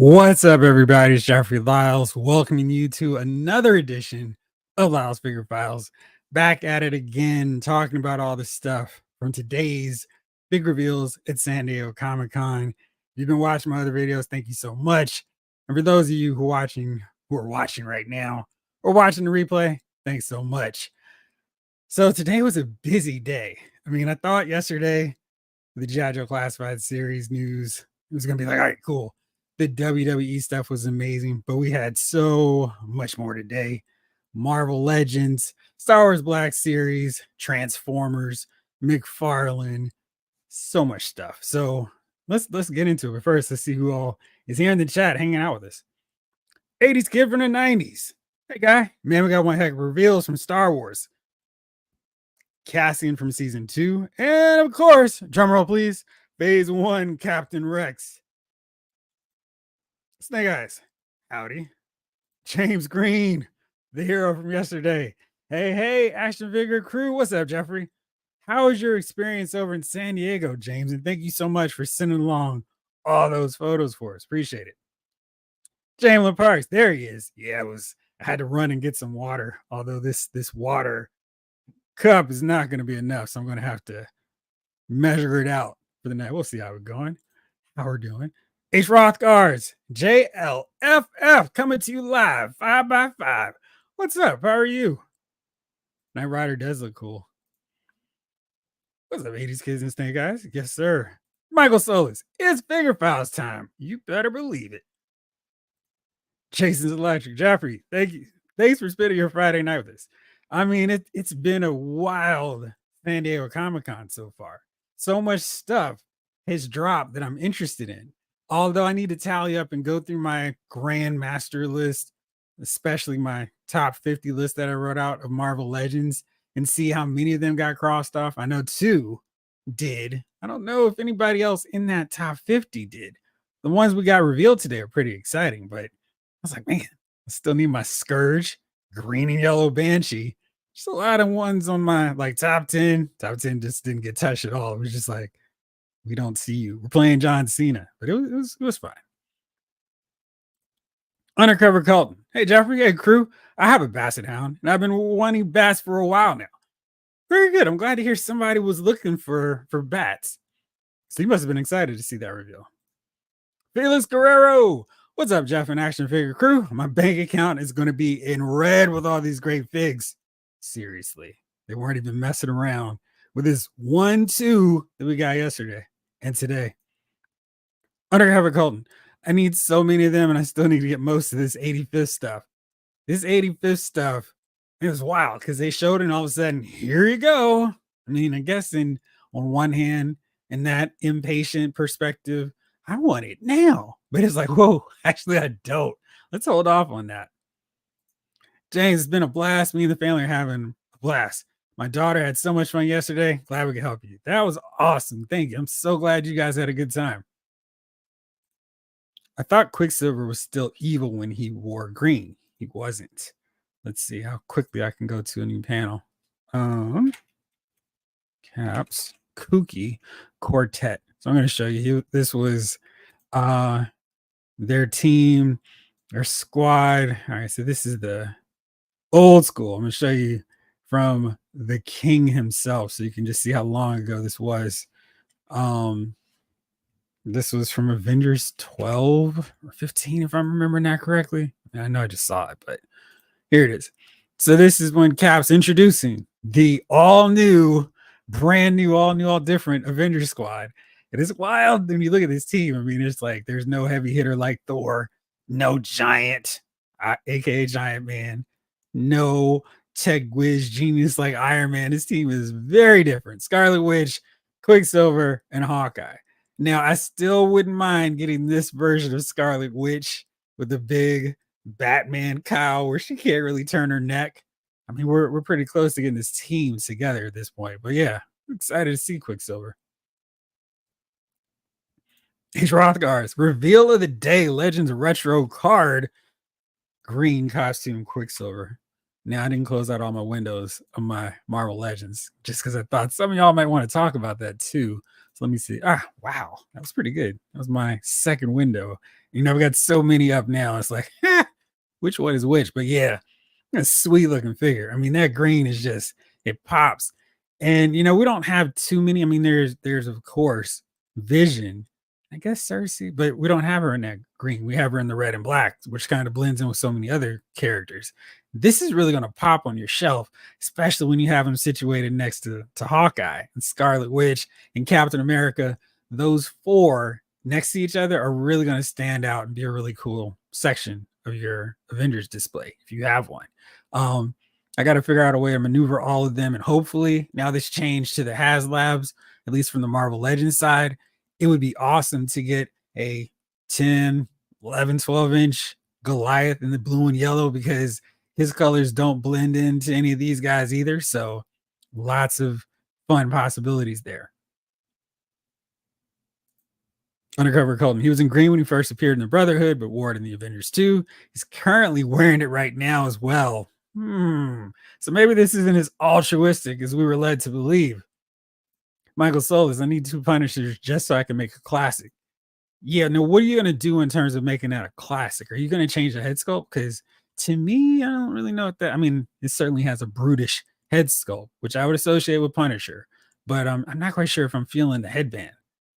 What's up, everybody? It's Jeffrey Lyles, welcoming you to another edition of Lyles Figure Files. Back at it again, talking about all the stuff from today's big reveals at San Diego Comic Con. If you've been watching my other videos, thank you so much. And for those of you who are watching right now or watching the replay, thanks so much. So today was a busy day. I mean, I thought yesterday the G.I. Joe Classified series news, it was gonna be like, all right, cool. The WWE stuff was amazing, but we had so much more today. Marvel Legends, Star Wars Black Series, Transformers, McFarlane, so much stuff. So let's get into it. But first, let's see who all is here in the chat hanging out with us. 80s kid from the 90s. Hey guy, man, we got one heck of reveals from Star Wars. Cassian from season 2, and of course, drumroll please, phase 1 Captain Rex. Snake Eyes, howdy. James Green, the hero from yesterday. Hey, action figure crew, what's up, Jeffrey? How was your experience over in San Diego, James? And thank you so much for sending along all those photos for us. Appreciate it. Jamlin Parks, there he is. Yeah, I had to run and get some water, although this water cup is not going to be enough, so I'm going to have to measure it out for the night. We'll see how we're going, how we're doing. H. Rothgars, JLFF, coming to you live, 5x5. What's up? How are you? Knight Rider does look cool. What's up, 80s kids and Snake Eyes? Yes, sir. Michael Solis, it's Figure Files time. You better believe it. Jason's Electric, Jeffrey, thank you. Thanks for spending your Friday night with us. I mean, it's been a wild San Diego Comic Con so far. So much stuff has dropped that I'm interested in. Although I need to tally up and go through my grandmaster list, especially my top 50 list that I wrote out of Marvel Legends, and see how many of them got crossed off. I know 2 did. I don't know if anybody else in that top 50 did. The ones we got revealed today are pretty exciting, but I was like, man, I still need my Scourge, Green and Yellow Banshee. Just a lot of ones on my like top 10. Top 10 just didn't get touched at all. It was just like, we don't see you. We're playing John Cena, but it was fine. Undercover Colton. Hey, Jeffrey. Hey, crew. I have a Basset Hound, and I've been wanting bats for a while now. Very good. I'm glad to hear somebody was looking for bats. So you must have been excited to see that reveal. Felix Guerrero. What's up, Jeff and Action Figure crew? My bank account is going to be in red with all these great figs. Seriously. They weren't even messing around with this 1-2 that we got yesterday and today. Undercover Colton. I need so many of them, and I still need to get most of this 85th stuff. This 85th stuff, it was wild because they showed it, and all of a sudden, here you go. I mean, I guess on one hand, in that impatient perspective, I want it now. But it's like, whoa, actually, I don't. Let's hold off on that. James, it's been a blast. Me and the family are having a blast. My daughter had so much fun yesterday. Glad we could help you. That was awesome. Thank you. I'm so glad you guys had a good time. I thought Quicksilver was still evil when he wore green. He wasn't. Let's see how quickly I can go to a new panel. Caps, Kooky, Quartet. So I'm going to show you. This was their team, their squad. All right, so this is the old school. I'm going to show you from the king himself, so you can just see how long ago this was. This was from Avengers 12 or 15, if I'm remembering that correctly. I know I just saw it, but here it is. So this is when Cap's introducing the all-new, brand new, all different Avengers squad. It is wild when you look at this team. I mean, it's like there's no heavy hitter like Thor, no giant, aka Giant Man, no tech whiz genius like Iron Man. This team is very different. Scarlet Witch, Quicksilver, and Hawkeye. Now, I still wouldn't mind getting this version of Scarlet Witch with the big Batman cowl where she can't really turn her neck. I mean, we're pretty close to getting this team together at this point. But yeah, I'm excited to see Quicksilver. H. Rothgars, reveal of the day, Legends Retro card, green costume Quicksilver. Now, I didn't close out all my windows of my Marvel Legends just because I thought some of y'all might want to talk about that too. So let me see. Ah, wow, that was pretty good. That was my second window. We got so many up now. It's like, which one is which? But yeah, a sweet looking figure. I mean, that green is just it pops. And we don't have too many. I mean, there's of course Vision, I guess Cersei, but we don't have her in that green. We have her in the red and black, which kind of blends in with so many other characters. This is really gonna pop on your shelf, especially when you have them situated next to Hawkeye and Scarlet Witch and Captain America. Those four next to each other are really gonna stand out and be a really cool section of your Avengers display if you have one. Um, I got to figure out a way to maneuver all of them. And hopefully, now this change to the HasLabs, at least from the Marvel Legends side, it would be awesome to get a 10, 11, 12-inch Goliath in the blue and yellow because his colors don't blend into any of these guys either. So lots of fun possibilities there. Undercover Colton. He was in green when he first appeared in the Brotherhood, but wore it in the Avengers 2. He's currently wearing it right now as well. So maybe this isn't as altruistic as we were led to believe. Michael Solis, I need 2 Punishers just so I can make a classic. Yeah, no, what are you going to do in terms of making that a classic? Are you going to change the head sculpt? Because to me, I don't really know what that. I mean, it certainly has a brutish head sculpt, which I would associate with Punisher, but I'm not quite sure if I'm feeling the headband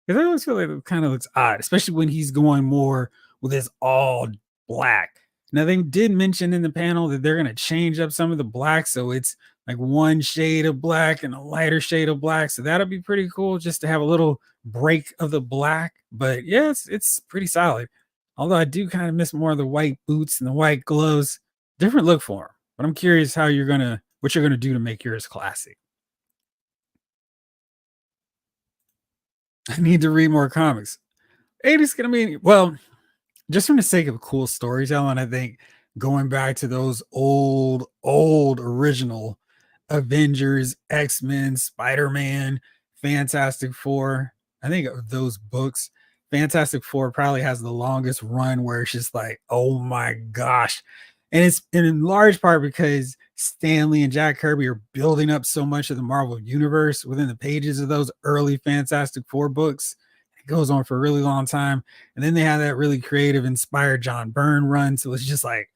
because I always feel like it kind of looks odd, especially when he's going more with his all black. Now they did mention in the panel that they're going to change up some of the black, so it's like one shade of black and a lighter shade of black. So that'll be pretty cool just to have a little break of the black. But yeah, it's pretty solid. Although I do kind of miss more of the white boots and the white gloves. Different look for them. But I'm curious what you're gonna do to make yours classic. I need to read more comics. 80's gonna be well, just for the sake of cool storytelling, I think going back to those old original Avengers, X-Men, Spider-Man, Fantastic Four. I think of those books, Fantastic Four probably has the longest run where it's just like, oh my gosh. And it's in large part because Stanley and Jack Kirby are building up so much of the Marvel universe within the pages of those early Fantastic Four books. It goes on for a really long time. And then they have that really creative, inspired John Byrne run. So it's just like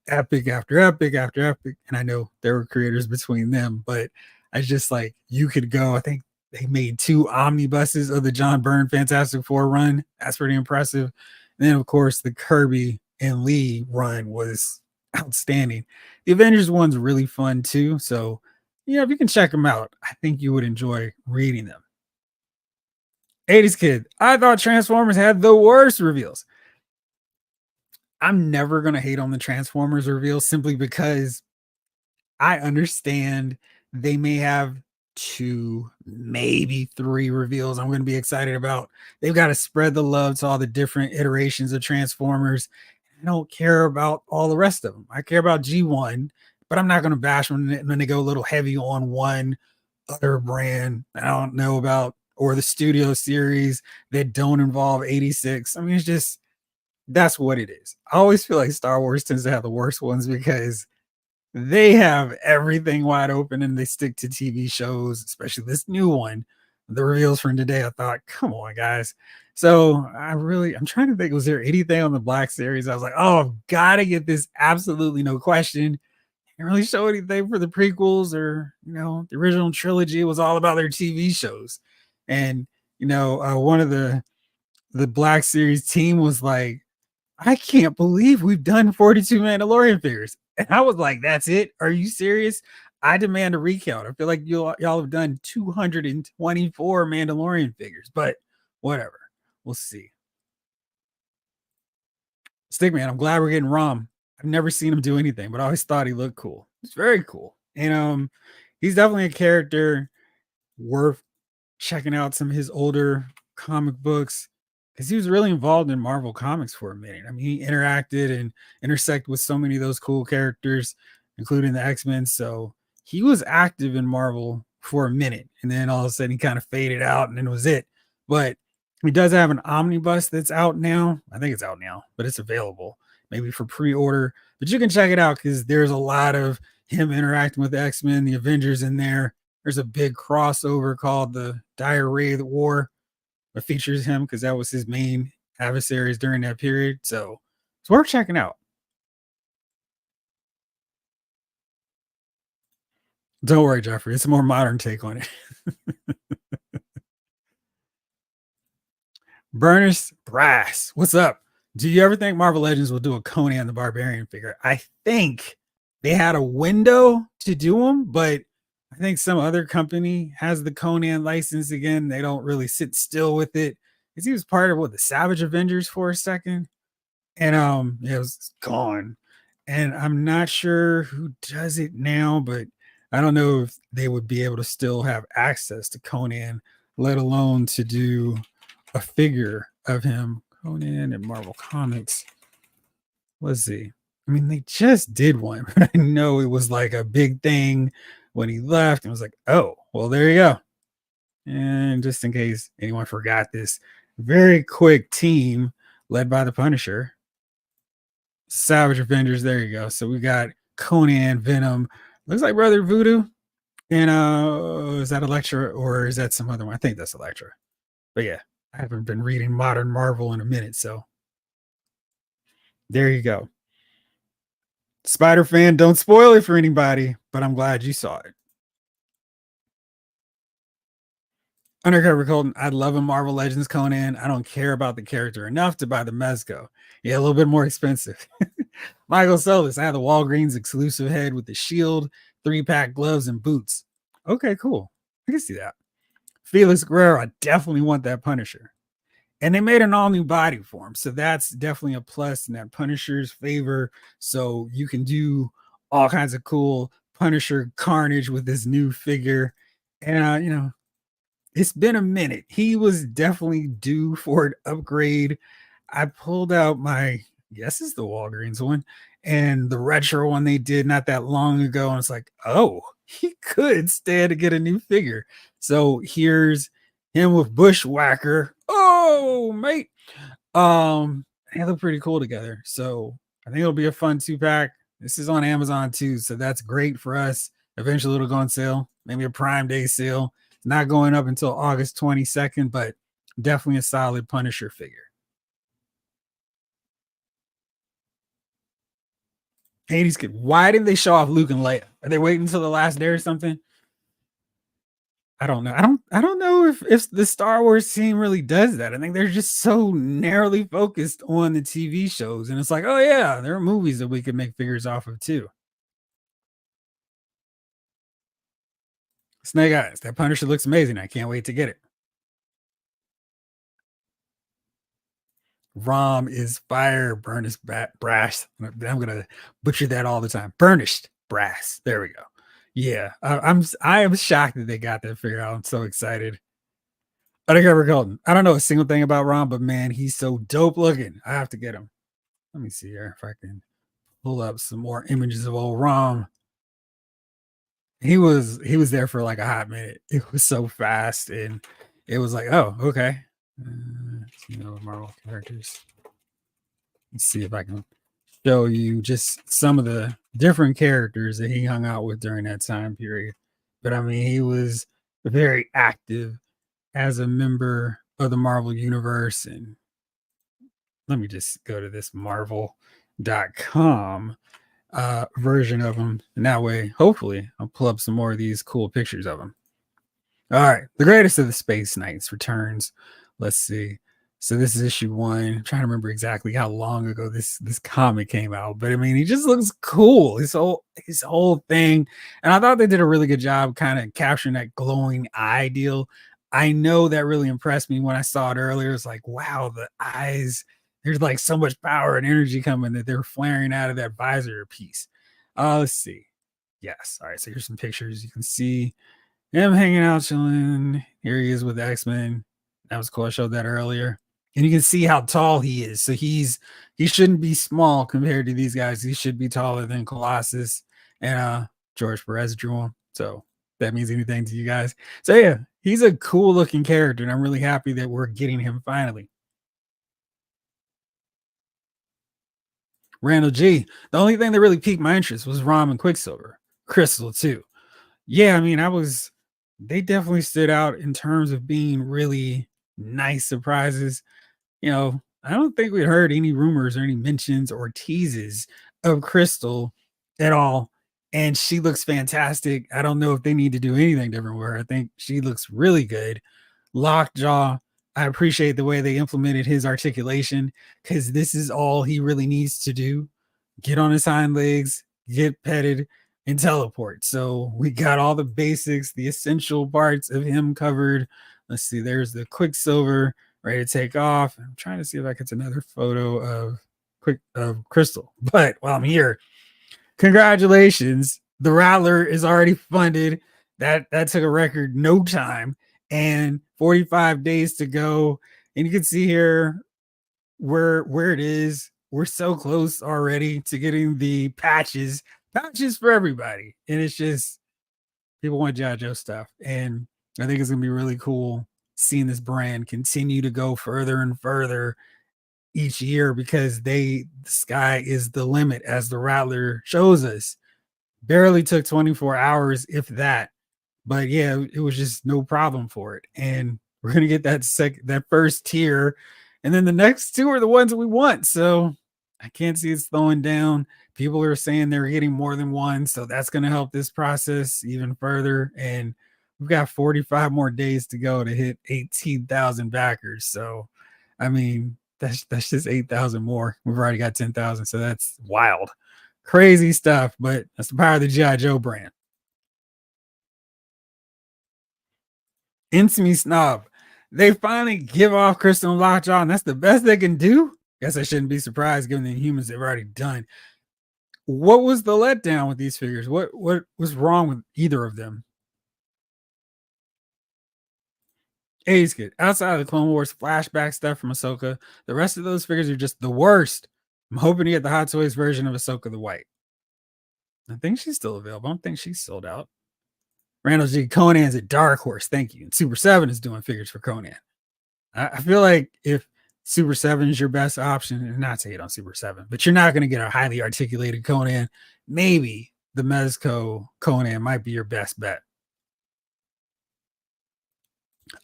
epic after epic after epic. And I know there were creators between them, but I just like you could go. I think they made 2 omnibuses of the John Byrne Fantastic Four run. That's pretty impressive. And then, of course, the Kirby and Lee run was outstanding. The Avengers one's really fun too. So, yeah, if you can check them out, I think you would enjoy reading them. 80s kid, I thought Transformers had the worst reveals. I'm never going to hate on the Transformers reveal simply because I understand they may have 2, maybe 3 reveals I'm going to be excited about. They've got to spread the love to all the different iterations of Transformers. I don't care about all the rest of them. I care about G1, but I'm not going to bash when they go a little heavy on one other brand I don't know about or the studio series that don't involve 86. I mean, it's just that's what it is. I always feel like Star Wars tends to have the worst ones because they have everything wide open and they stick to TV shows, especially this new one. The reveals from today, I thought, come on, guys. So I'm trying to think, was there anything on the Black series? I was like, oh, I've got to get this absolutely no question. Didn't really show anything for the prequels or, the original trilogy. It was all about their TV shows. And, one of the Black series team was like, I can't believe we've done 42 Mandalorian figures. And I was like, that's it? Are you serious? I demand a recount. I feel like y'all have done 224 Mandalorian figures, but whatever. We'll see. Stickman, I'm glad we're getting Rom. I've never seen him do anything, but I always thought he looked cool. It's very cool. And he's definitely a character worth checking out some of his older comic books because he was really involved in Marvel Comics for a minute. I mean, he interacted and intersected with so many of those cool characters, including the X-Men. So he was active in Marvel for a minute, and then all of a sudden he kind of faded out, and then it was it. But he does have an omnibus that's out now. I think it's out now, but it's available maybe for pre-order. But you can check it out because there's a lot of him interacting with the X-Men, the Avengers in there. There's a big crossover called the Diarrhea of the War, but features him because that was his main adversaries during that period. So it's worth checking out. Don't worry, Jeffrey. It's a more modern take on it. Burnish Brass, what's up? Do you ever think Marvel Legends will do a Conan the Barbarian figure? I think they had a window to do them, but I think some other company has the Conan license again. They don't really sit still with it. Because he was part of what the Savage Avengers for a second, and it was gone. And I'm not sure who does it now, but I don't know if they would be able to still have access to Conan, let alone to do a figure of him. Conan and Marvel Comics. Let's see. I mean, they just did one, but I know it was like a big thing when he left. And it was like, oh, well, there you go. And just in case anyone forgot this, very quick team led by the Punisher. Savage Avengers. There you go. So we got Conan, Venom. Looks like Brother Voodoo. And is that Elektra or is that some other one? I think that's Elektra. But yeah, I haven't been reading modern Marvel in a minute, so there you go. Spider fan, don't spoil it for anybody, but I'm glad you saw it. Undercover Colton, I love a Marvel Legends Conan. I don't care about the character enough to buy the Mezco. Yeah, a little bit more expensive. Michael Solis, I have the Walgreens exclusive head with the shield, 3-pack gloves, and boots. Okay, cool. I can see that. Felix Guerrero, I definitely want that Punisher. And they made an all new body for him. So that's definitely a plus in that Punisher's favor. So you can do all kinds of cool Punisher carnage with this new figure. And, it's been a minute. He was definitely due for an upgrade. I pulled out my, yes, it's the Walgreens one, and the retro one they did not that long ago. And it's like, oh, he could stand to get a new figure. So here's him with Bushwhacker. Oh, mate. They look pretty cool together. So I think it'll be a fun 2-pack. This is on Amazon too, so that's great for us. Eventually it'll go on sale, maybe a Prime Day sale. It's not going up until August 22nd, but definitely a solid Punisher figure. Hades kid, why didn't they show off Luke and Leia? Are they waiting until the last day or something? I don't know. I don't know if the Star Wars team really does that. I think they're just so narrowly focused on the TV shows. And it's like, oh yeah, there are movies that we could make figures off of too. Snake Eyes, that Punisher looks amazing. I can't wait to get it. Rom is fire, burnished brass. I'm gonna butcher that all the time. Burnished brass. There we go. Yeah, I am shocked that they got that figure out. I'm so excited. Undercover Golden. I don't know a single thing about Rom, but man, he's so dope looking. I have to get him. Let me see here if I can pull up some more images of old Rom. He was there for like a hot minute. It was so fast, and it was like, oh, okay. Marvel characters. Let's see if I can show you just some of the different characters that he hung out with during that time period. But I mean, he was very active as a member of the Marvel Universe. And let me just go to this marvel.com version of him. And that way, hopefully, I'll pull up some more of these cool pictures of him. All right. The greatest of the Space Knights returns. Let's see. So this is issue 1. I'm trying to remember exactly how long ago this comic came out, but I mean, he just looks cool. His whole thing, and I thought they did a really good job kind of capturing that glowing eye deal. I know that really impressed me when I saw it earlier. It's like, wow, the eyes. There's like so much power and energy coming that they're flaring out of that visor piece. Let's see. Yes. All right. So here's some pictures. You can see him hanging out, chilling. Here he is with X-Men. That was cool. I showed that earlier. And you can see how tall he is. So he shouldn't be small compared to these guys. He should be taller than Colossus. And George Perez drew him. So that means anything to you guys. So yeah, he's a cool looking character, and I'm really happy that we're getting him finally. Randall G. The only thing that really piqued my interest was Rom and Quicksilver. Crystal too. Yeah, I mean, they definitely stood out in terms of being really nice surprises. I don't think we'd heard any rumors or any mentions or teases of Crystal at all. And she looks fantastic. I don't know if they need to do anything different with her. I think she looks really good. Lockjaw, I appreciate the way they implemented his articulation because this is all he really needs to do: get on his hind legs, get petted, and teleport. So we got all the basics, the essential parts of him covered. Let's see, there's the Quicksilver ready to take off. I'm trying to see if I get another photo of Crystal. But while I'm here, congratulations. The Rattler is already funded. That took a record no time and 45 days to go. And you can see here where it is. We're so close already to getting the patches for everybody. And it's just people want G.I. Joe stuff. And I think it's gonna be really cool seeing this brand continue to go further and further each year because the sky is the limit, as the Rattler shows us. Barely took 24 hours, if that. But yeah, it was just no problem for it. And we're gonna get that first tier, and then the next two are the ones that we want. So I can't see it slowing down. People are saying they're getting more than one, so that's gonna help this process even further. And we've got 45 more days to go to hit 18,000 backers. So I mean, that's just 8,000 more. We've already got 10,000, so that's wild. Crazy stuff, but that's the power of the G.I. Joe brand. Intimate Snob. They finally give off Crystal and Lockjaw, and that's the best they can do. Guess I shouldn't be surprised given the humans they've already done. What was the letdown with these figures? What was wrong with either of them? A's good. Outside of the Clone Wars flashback stuff from Ahsoka, the rest of those figures are just the worst. I'm hoping to get the Hot Toys version of Ahsoka the White. I think she's still available. I don't think she's sold out. Randall G. Conan's a dark horse. Thank you. And Super 7 is doing figures for Conan. I feel like if Super 7 is your best option, and not to hate on Super 7, but you're not going to get a highly articulated Conan, maybe the Mezco Conan might be your best bet.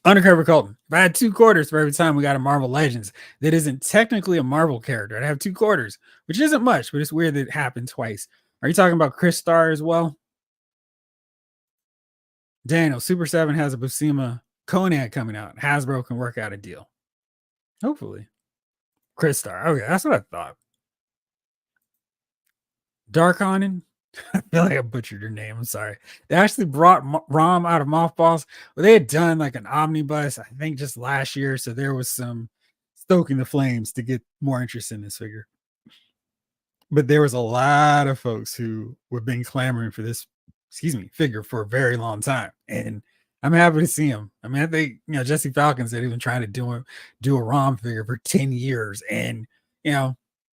Undercover Colton. If I had 2 quarters for every time we got a Marvel Legends that isn't technically a Marvel character, I'd have 2 quarters, which isn't much, but it's weird that it happened twice. Are you talking about Chris Starr as well? Daniel, Super 7 has a Buscema Conan coming out. Hasbro can work out a deal. Hopefully. Chris Starr. Okay, that's what I thought. Darkonnen. I feel like I butchered your name. I'm sorry. They actually brought Rom out of mothballs. Well, they had done like an omnibus, I think, just last year. So there was some stoking the flames to get more interest in this figure. But there was a lot of folks who have been clamoring for this, figure for a very long time. And I'm happy to see him. I mean, I think, Jesse Falcon said he's been trying to do a ROM figure for 10 years. And,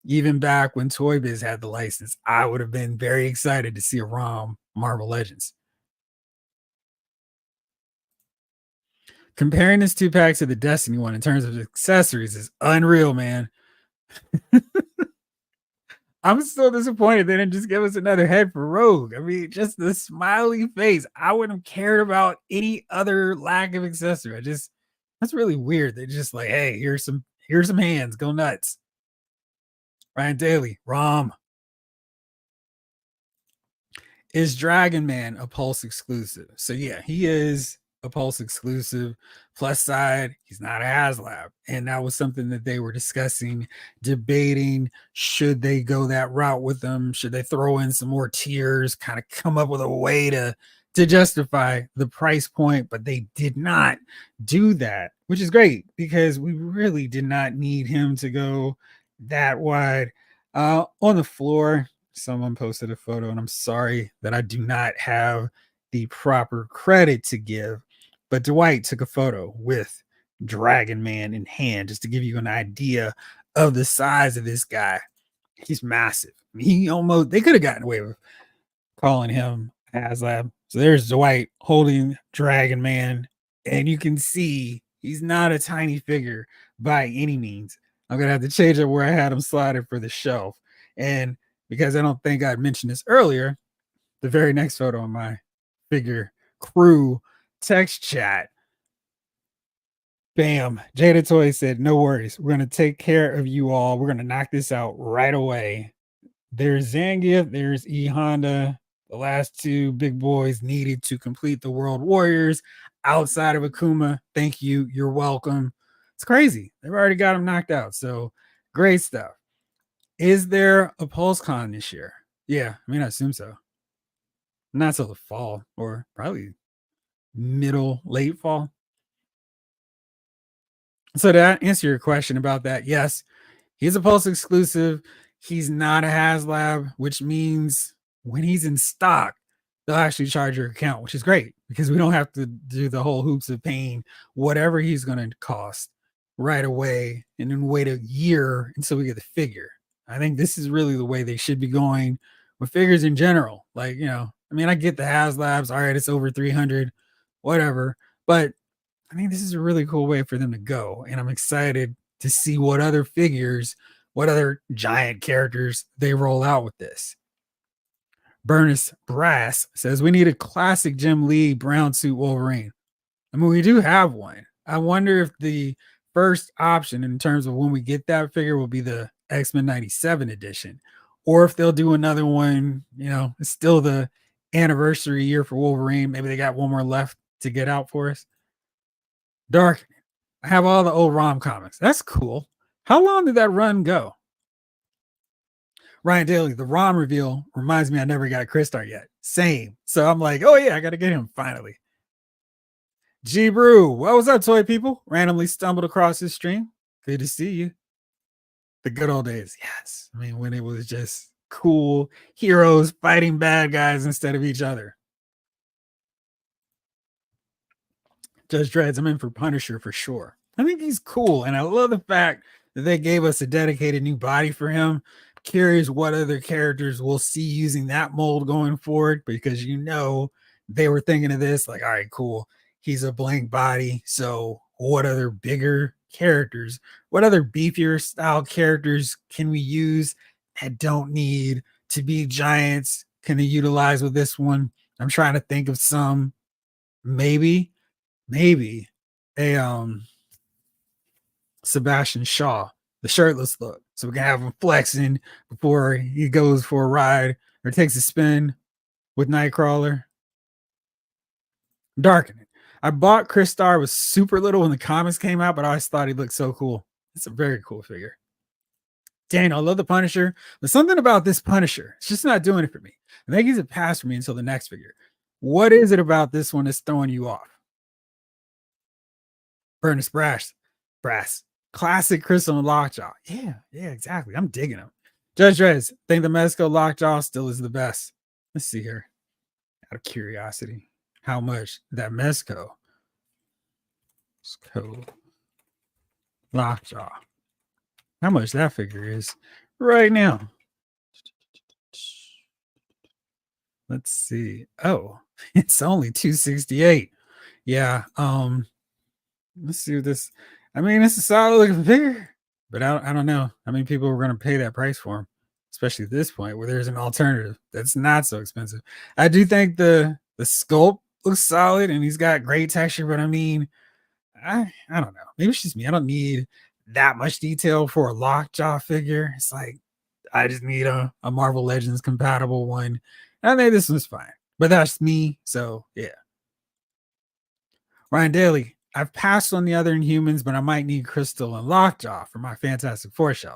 even back when Toy Biz had the license, I would have been very excited to see a ROM Marvel Legends. Comparing this 2 pack to the Destiny one in terms of accessories is unreal, man. I'm still disappointed they didn't just give us another head for Rogue. I mean, just the smiley face. I wouldn't have cared about any other lack of accessory. That's really weird. They're just like, hey, here's some hands, go nuts. Ryan Daly, Rom. Is Dragon Man a Pulse exclusive? So yeah, he is a Pulse exclusive. Plus side, he's not a HasLab. And that was something that they were discussing, debating. Should they go that route with them? Should they throw in some more tiers, kind of come up with a way to justify the price point? But they did not do that, which is great because we really did not need him to go that wide. On the floor, someone posted a photo, and I'm sorry that I do not have the proper credit to give, but Dwight took a photo with Dragon Man in hand just to give you an idea of the size of this guy. He's massive. They could have gotten away with calling him HasLab. So there's Dwight holding Dragon Man, and you can see he's not a tiny figure by any means. I'm gonna have to change up where I had him slotted for the shelf. And because I don't think I'd mentioned this earlier, the very next photo on my figure crew text chat Bam. Jada Toy said, no worries. We're going to take care of you all. We're going to knock this out right away. There's Zangief, there's E Honda, the last two big boys needed to complete the World Warriors outside of Akuma. Thank you. You're welcome. It's crazy. They've already got him knocked out. So great stuff. Is there a PulseCon this year? Yeah, I mean, I assume so. Not till the fall or probably middle, late fall. So to answer your question about that, yes, he's a Pulse exclusive. He's not a HasLab, which means when he's in stock, they'll actually charge your account, which is great because we don't have to do the whole hoops of paying whatever he's going to cost right away and then wait a year until we get the figure. I think this is really the way they should be going with figures in general. Like, I mean, I get the HasLabs. All right, it's over 300, whatever. But I think this is a really cool way for them to go. And I'm excited to see what other figures, what other giant characters they roll out with this. Burnus Brass says, we need a classic Jim Lee brown suit Wolverine. I mean, we do have one. I wonder if the first option in terms of when we get that figure will be the X-Men 97 edition, or if they'll do another one, it's still the anniversary year for Wolverine. Maybe they got one more left to get out for us. Dark. I have all the old ROM comics. That's cool. How long did that run go? Ryan Daly, the ROM reveal reminds me I never got Crystar yet. Same. So I'm like, oh yeah, I got to get him finally. G Brew, what was up, toy people? Randomly stumbled across this stream. Good to see you. The good old days. Yes. I mean, when it was just cool heroes fighting bad guys instead of each other. Judge Dreads, I'm in for Punisher for sure. I think he's cool. And I love the fact that they gave us a dedicated new body for him. Curious what other characters we'll see using that mold going forward, because they were thinking of this like, all right, cool. He's a blank body. So what other bigger characters, what other beefier style characters can we use that don't need to be giants? Can they utilize with this one? I'm trying to think of some. Maybe a Sebastian Shaw, the shirtless look, so we can have him flexing before he goes for a ride or takes a spin with Nightcrawler. Darkening. I bought Crystar was super little when the comics came out, but I always thought he looked so cool. It's a very cool figure. Daniel, I love the Punisher, but something about this Punisher, it's just not doing it for me. I think he's a pass for me until the next figure. What is it about this one that's throwing you off? Burnus Brass. Classic Crystal and Lockjaw. Yeah, exactly. I'm digging them. Judge Rez, think the Mezco Lockjaw still is the best. Let's see here. Out of curiosity, how much that Mezco Lockjaw, how much that figure is right now. Let's see. Oh, it's only $268. Yeah. Let's see what this. I mean, it's a solid looking figure, but I don't know how many people are going to pay that price for him, especially at this point where there's an alternative that's not so expensive. I do think the sculpt looks solid and he's got great texture, but I mean, I don't know. Maybe it's just me. I don't need that much detail for a Lockjaw figure. It's like I just need a Marvel Legends compatible one. I think this one's fine, but that's me. So yeah. Ryan Daly, I've passed on the other Inhumans, but I might need Crystal and Lockjaw for my Fantastic Four show.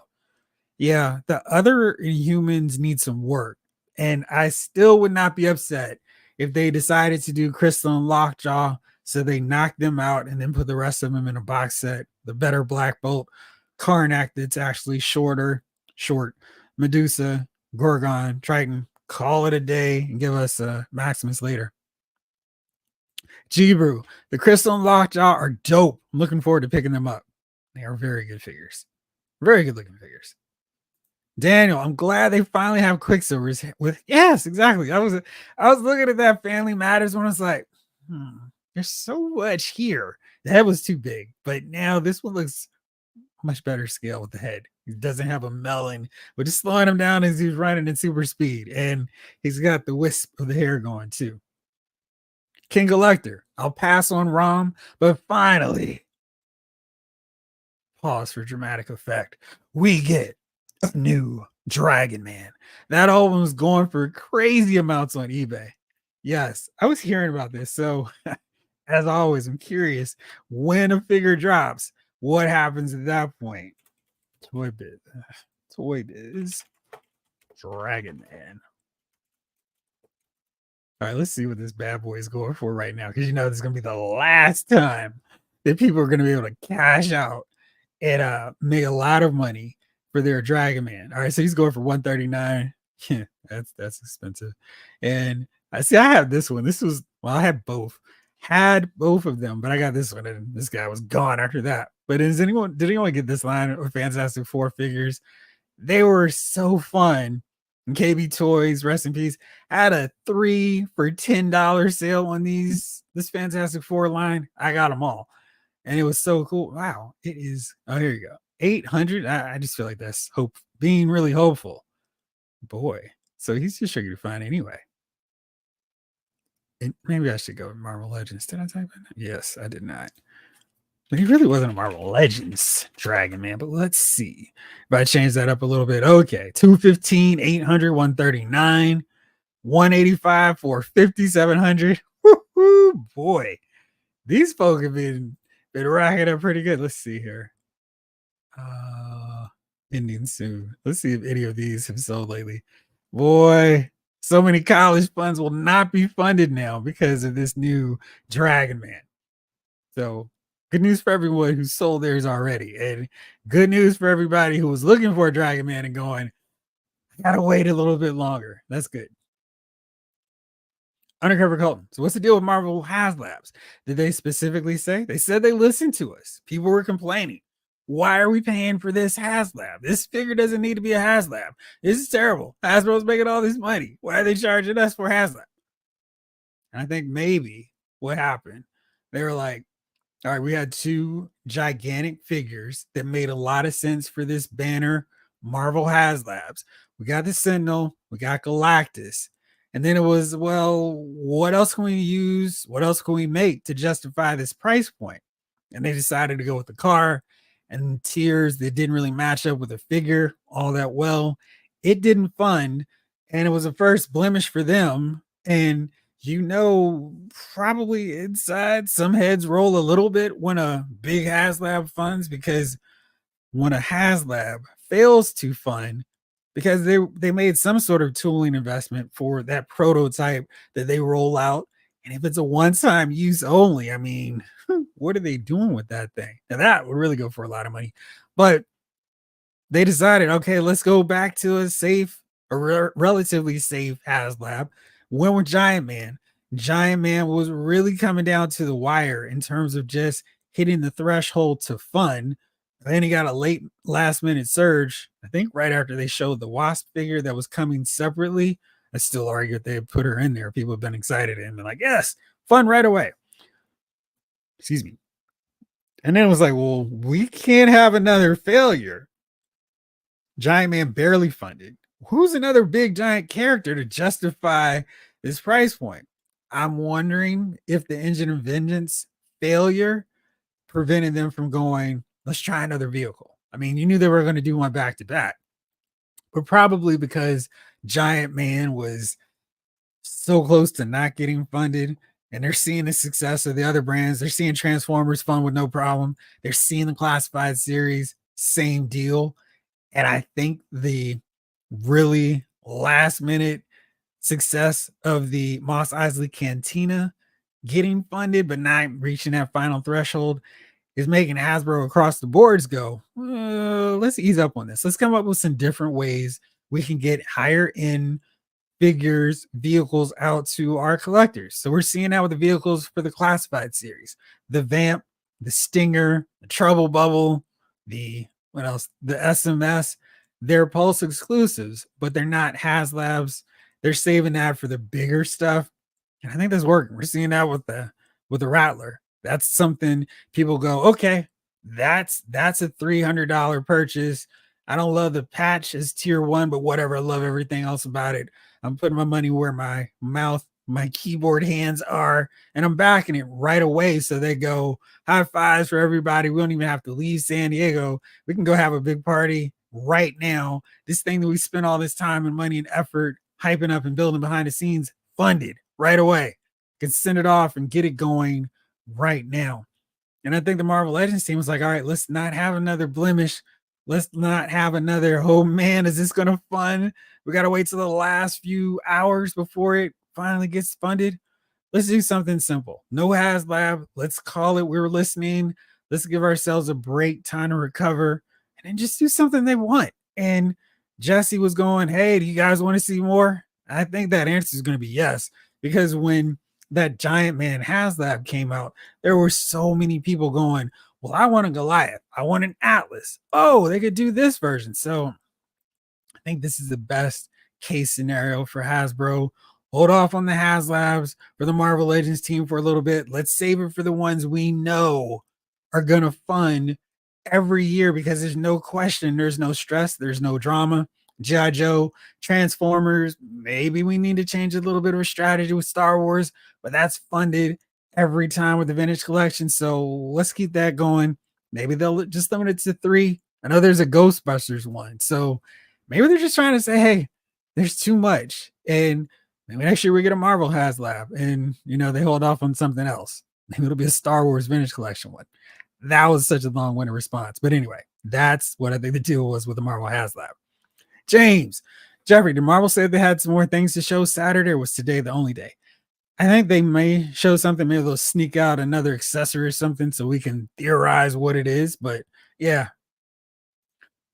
Yeah, the other Inhumans need some work, and I still would not be upset if they decided to do Crystal and Lockjaw, so they knock them out and then put the rest of them in a box set. The better Black Bolt, Karnak that's actually short, Medusa, Gorgon, Triton, call it a day and give us Maximus later. G-Brew, the Crystal and Lockjaw are dope. I'm looking forward to picking them up. They are very good figures. Very good looking figures. Daniel, I'm glad they finally have Quicksilvers with. Yes, exactly. I was looking at that Family Matters when I was like, there's so much here. The head was too big, but now this one looks much better scale with the head. He doesn't have a melon, but just slowing him down as he's running at super speed, and he's got the wisp of the hair going too. King Collector, I'll pass on ROM, but finally, pause for dramatic effect. We get a new Dragon Man. That album was going for crazy amounts on eBay. Yes, I was hearing about this. So, as always, I'm curious when a figure drops, what happens at that point? Toy Biz. Toy Biz. Dragon Man. All right, let's see what this bad boy is going for right now, because this is gonna be the last time that people are gonna be able to cash out and make a lot of money for their Dragon Man. All right, so he's going for 139. Yeah, that's expensive. And I see I have this one. I had both. Had both of them, but I got this one, and this guy was gone after that. But did anyone get this line of Fantastic Four figures? They were so fun. And KB Toys, rest in peace, had a 3 for $10 sale on this Fantastic Four line. I got them all, and it was so cool. Wow, it is. Oh, here you go. 800. I just feel like that's being really hopeful. Boy, so he's just tricky to find anyway. And maybe I should go with Marvel Legends. Did I type in? Yes, I did not. But he really wasn't a Marvel Legends Dragon Man. But let's see if I change that up a little bit. Okay, 215, 800, 139, 185 for 5,700. Woo-hoo, boy, these folk have been racking up pretty good. Let's see here. Ending soon. Let's see if any of these have sold lately. Boy, so many college funds will not be funded now because of this new Dragon Man. So good news for everyone who sold theirs already, and good news for everybody who was looking for a Dragon Man and going, I gotta wait a little bit longer. That's good. Undercover Colton. So what's the deal with Marvel HasLabs? Did they specifically say? They said they listened to us. People were complaining. Why are we paying for this HasLab? This figure doesn't need to be a HasLab. This is terrible. Hasbro's making all this money. Why are they charging us for HasLab? And I think maybe what happened, they were like, all right, we had 2 gigantic figures that made a lot of sense for this banner, Marvel HasLabs. We got the Sentinel, we got Galactus. And then it was, well, what else can we use? What else can we make to justify this price point? And they decided to go with the car and tiers that didn't really match up with the figure all that well. It didn't fund, and it was a first blemish for them. And probably inside some heads roll a little bit when a big HasLab funds, because when a HasLab fails to fund, because they made some sort of tooling investment for that prototype that they roll out. And if it's a one-time use only, I mean, what are they doing with that thing? Now that would really go for a lot of money. But they decided, okay, let's go back to a relatively safe HasLab. Went with Giant Man. Giant Man was really coming down to the wire in terms of just hitting the threshold to fund. And then he got a last minute surge, I think right after they showed the Wasp figure that was coming separately. I still argue that they put her in there. People have been excited and been like, yes, fun right away. Excuse me. And then it was like, well, we can't have another failure. Giant Man barely funded. Who's another big giant character to justify this price point? I'm wondering if the Engine of Vengeance failure prevented them from going, let's try another vehicle. I mean, you knew they were going to do one back to back, but probably because Giant Man was so close to not getting funded, and they're seeing the success of the other brands. They're seeing Transformers fund with no problem. They're seeing the Classified series, same deal. And I think the really last minute success of the Mos Eisley Cantina getting funded but not reaching that final threshold is making Hasbro across the boards go, let's ease up on this. Let's come up with some different ways we can get higher end figures, vehicles out to our collectors. So we're seeing that with the vehicles for the Classified series, the Vamp, the Stinger, the Trouble Bubble, the SMS. They're Pulse exclusives, but they're not HasLabs. They're saving that for the bigger stuff. And I think that's working. We're seeing that with the Rattler. That's something people go, okay, that's a $300 purchase. I don't love the patch as tier 1, but whatever. I love everything else about it. I'm putting my money where my mouth my keyboard hands are, and I'm backing it right away. So they go high fives for everybody. We don't even have to leave San Diego. We can go have a big party right now. This thing that we spent all this time and money and effort hyping up and building behind the scenes funded right away. Can send it off and get it going right now. And I think the Marvel Legends team was like, all right, let's not have another blemish. Let's not have another, oh man, is this going to fund? We got to wait till the last few hours before it finally gets funded. Let's do something simple. No HasLab. Let's call it We're Listening. Let's give ourselves a break, time to recover, and then just do something they want. And Jesse was going, hey, do you guys want to see more? I think that answer is going to be yes, because when that Giant Man HasLab came out, there were so many people going, well, I want a Goliath. I want an Atlas. Oh, they could do this version. So I think this is the best case scenario for Hasbro. Hold off on the HasLabs for the Marvel Legends team for a little bit. Let's save it for the ones we know are going to fund every year, because there's no question, there's no stress, there's no drama. G.I. Joe, Transformers, maybe we need to change a little bit of a strategy with Star Wars, but that's funded every time with the vintage collection. So let's keep that going. Maybe they'll just limit it to 3. I know there's a Ghostbusters one. So maybe they're just trying to say, hey, there's too much. And maybe next year we get a Marvel HasLab and, they hold off on something else. Maybe it'll be a Star Wars vintage collection one. That was such a long-winded response. But anyway, that's what I think the deal was with the Marvel HasLab. James, Jeffrey, did Marvel say they had some more things to show Saturday, or was today the only day? I think they may show something. Maybe they'll sneak out another accessory or something so we can theorize what it is. But yeah.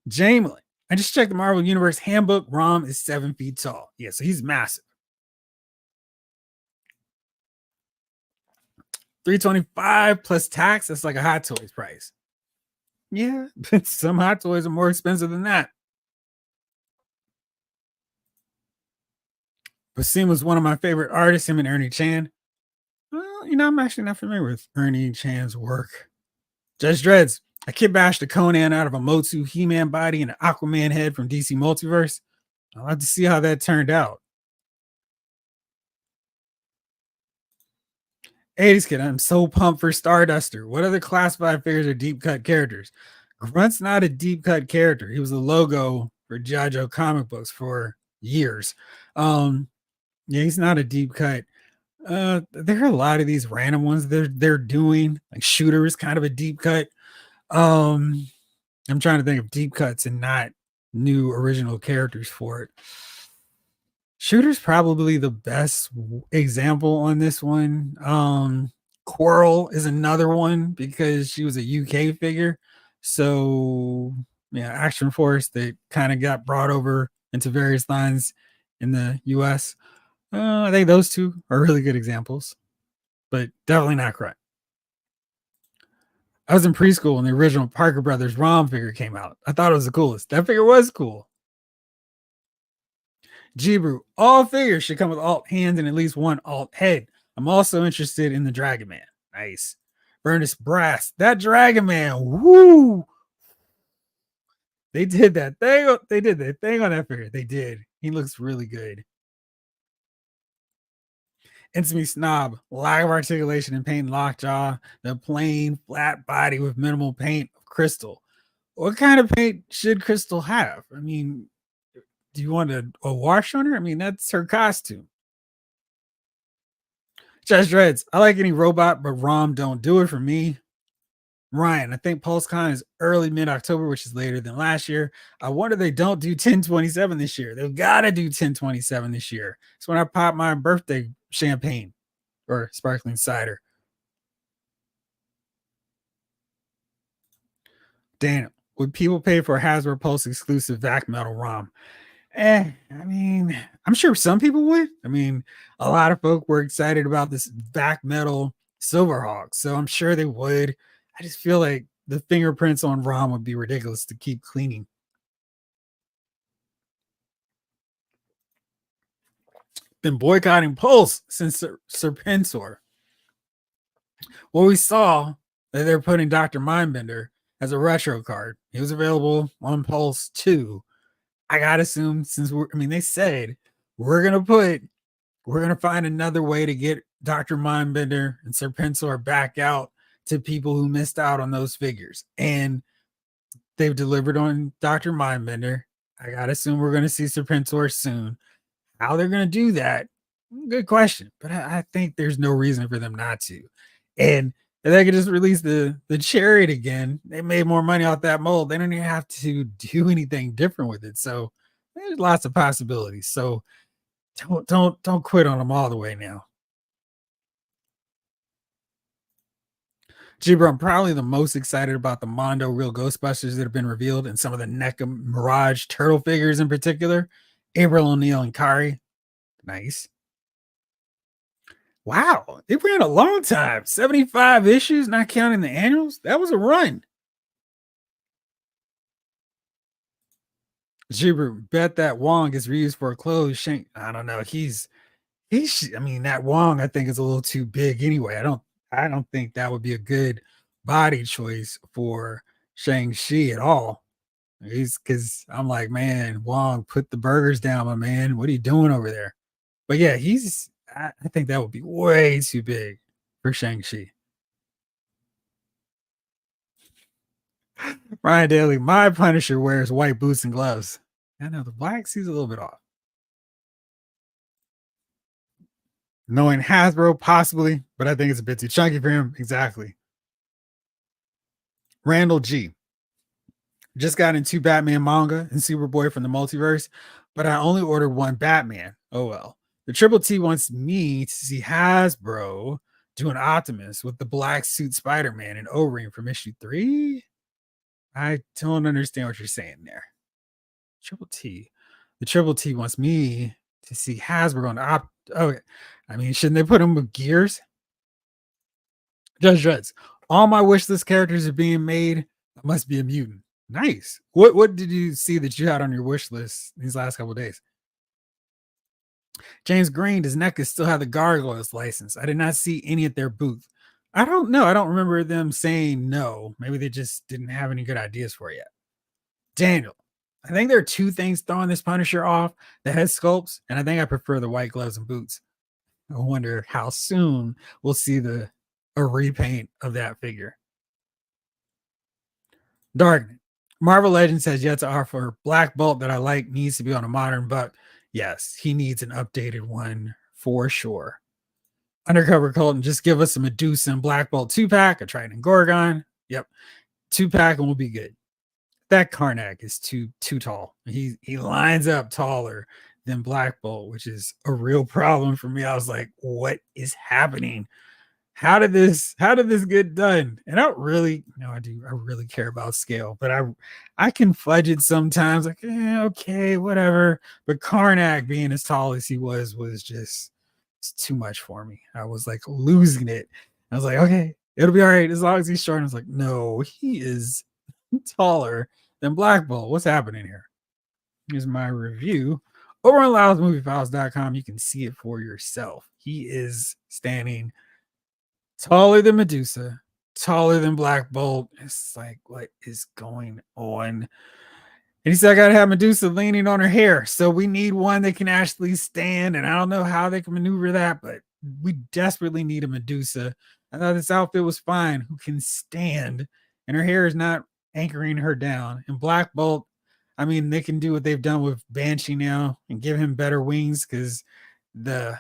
Jamelin, I just checked the Marvel Universe handbook. Rom is 7 feet tall. Yeah, so he's massive. $325 plus tax. That's like a Hot Toys price. Yeah, some Hot Toys are more expensive than that. Basim was one of my favorite artists, him and Ernie Chan. Well, I'm actually not familiar with Ernie Chan's work. Judge Dreads, I kid bashed a Conan out of a Motu He-Man body and an Aquaman head from DC Multiverse. I'll have to see how that turned out. 80s kid, I'm so pumped for Starduster. What other classified figures are deep cut characters? Grunt's not a deep cut character. He was the logo for G.I. Joe comic books for years. Yeah, he's not a deep cut. There are a lot of these random ones they're doing. Like Shooter is kind of a deep cut. I'm trying to think of deep cuts and not new original characters for it. Shooter's probably the best example on this one. Quirrell is another one because she was a UK figure. So yeah, Action Force that kind of got brought over into various lines in the US. I think those two are really good examples, but definitely not correct. I was in preschool when the original Parker Brothers ROM figure came out. I thought it was the coolest. That figure was cool. G-Brew, all figures should come with alt hands and at least one alt head. I'm also interested in the Dragon Man. Nice. Burnus Brass, that Dragon Man, woo! They did that thing. They did that thing on that figure. They did. He looks really good. Intimate Snob, lack of articulation and paint lockjaw, the plain flat body with minimal paint of Crystal. What kind of paint should Crystal have? I mean, do you want a wash on her? I mean, that's her costume. Judge Dreads, I like any robot, but ROM don't do it for me. Ryan, I think PulseCon is early mid-October, which is later than last year. I wonder they don't do 1027 this year. They've got to do 1027 this year. It's when I pop my birthday champagne or sparkling cider. Daniel, would people pay for a Hasbro Pulse exclusive VAC metal ROM? I mean, I'm sure some people would. I mean, a lot of folk were excited about this VAC metal Silverhawk, so I'm sure they would. I just feel like the fingerprints on ROM would be ridiculous to keep cleaning. Been boycotting Pulse since Serpentor. Well, we saw that they're putting Dr. Mindbender as a retro card. He was available on Pulse too. I gotta assume since they said we're gonna put We're gonna find another way to get Dr. Mindbender and Serpentor back out to people who missed out on those figures. And they've delivered on Dr. Mindbender. I gotta assume we're gonna see Serpentor soon. How they're gonna do that? Good question. But I think there's no reason for them not to. And if they could just release the chariot again, they made more money off that mold. They don't even have to do anything different with it. So there's lots of possibilities. So don't quit on them all the way now. Gee, bro, I'm probably the most excited about the Mondo Real Ghostbusters that have been revealed and some of the NECA Mirage Turtle figures in particular. April O'Neil and Kari. Nice. Wow, it ran a long time. 75 issues, not counting the annuals. That was a run. Jibber, bet that Wong is reused for a clothes shank. I don't know. I mean, that Wong I think is a little too big anyway. I don't think that would be a good body choice for Shang-Chi at all. He's because I'm like, man, Wong, put the burgers down, my man. What are you doing over there? But yeah, I think that would be way too big for Shang-Chi. Ryan Daly, my Punisher wears white boots and gloves. I know the black seems a little bit off. Knowing Hasbro, possibly, but I think it's a bit too chunky for him. Exactly. Randall G. Just got into Batman manga and Superboy from the multiverse, but I only ordered one Batman. Oh well. The Triple T wants me to see Hasbro do an Optimus with the black suit Spider-Man and O-ring from issue 3. I don't understand what you're saying there. Triple T. The Triple T wants me to see Hasbro on Oh, I mean, shouldn't they put him with gears? Judge Dreds. All my wish list characters are being made. I must be a mutant. Nice. What did you see that you had on your wish list these last couple of days? James Green, does NECA still have the Gargoyles license? I did not see any at their booth. I don't know. I don't remember them saying no. Maybe they just didn't have any good ideas for it yet. Daniel, I think there are two things throwing this Punisher off: the head sculpts, and I think I prefer the white gloves and boots. I wonder how soon we'll see a repaint of that figure. Darknet. Marvel Legends has yet to offer Black Bolt that I like, needs to be on a modern, but yes, he needs an updated one for sure. Undercover Colton, just give us a Medusa and Black Bolt 2-pack, a Triton and Gorgon. Yep. 2-pack and we'll be good. That Karnak is too tall. He lines up taller than Black Bolt, which is a real problem for me. I was like, what is happening? How did this get done? And I really care about scale, but I can fudge it sometimes, like okay, whatever. But Karnak being as tall as he was just it's too much for me. I was like losing it. I was like, okay, it'll be all right as long as he's short. I was like, no, he is taller than Black Bolt. What's happening here? Here's my review. Over on loudsmoviefiles.com, you can see it for yourself. He is standing taller than Medusa, taller than Black Bolt. It's like, what is going on? And he said, I got to have Medusa leaning on her hair. So we need one that can actually stand. And I don't know how they can maneuver that, but we desperately need a Medusa. I thought this outfit was fine, who can stand, and her hair is not anchoring her down. And Black Bolt, I mean, they can do what they've done with Banshee now and give him better wings, because the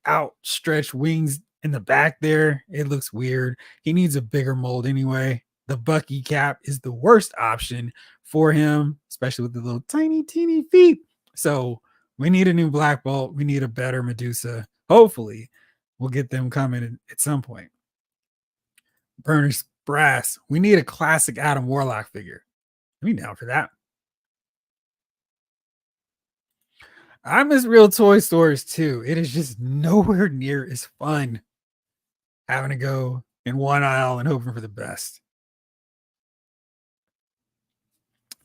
outstretched wings in the back there, it looks weird. He needs a bigger mold anyway. The Bucky cap is the worst option for him, especially with the little tiny, teeny feet. So we need a new Black Bolt. We need a better Medusa. Hopefully, we'll get them coming at some point. Burners Brass. We need a classic Adam Warlock figure. I'd be down for that. I miss real toy stores too. It is just nowhere near as fun having to go in one aisle and hoping for the best.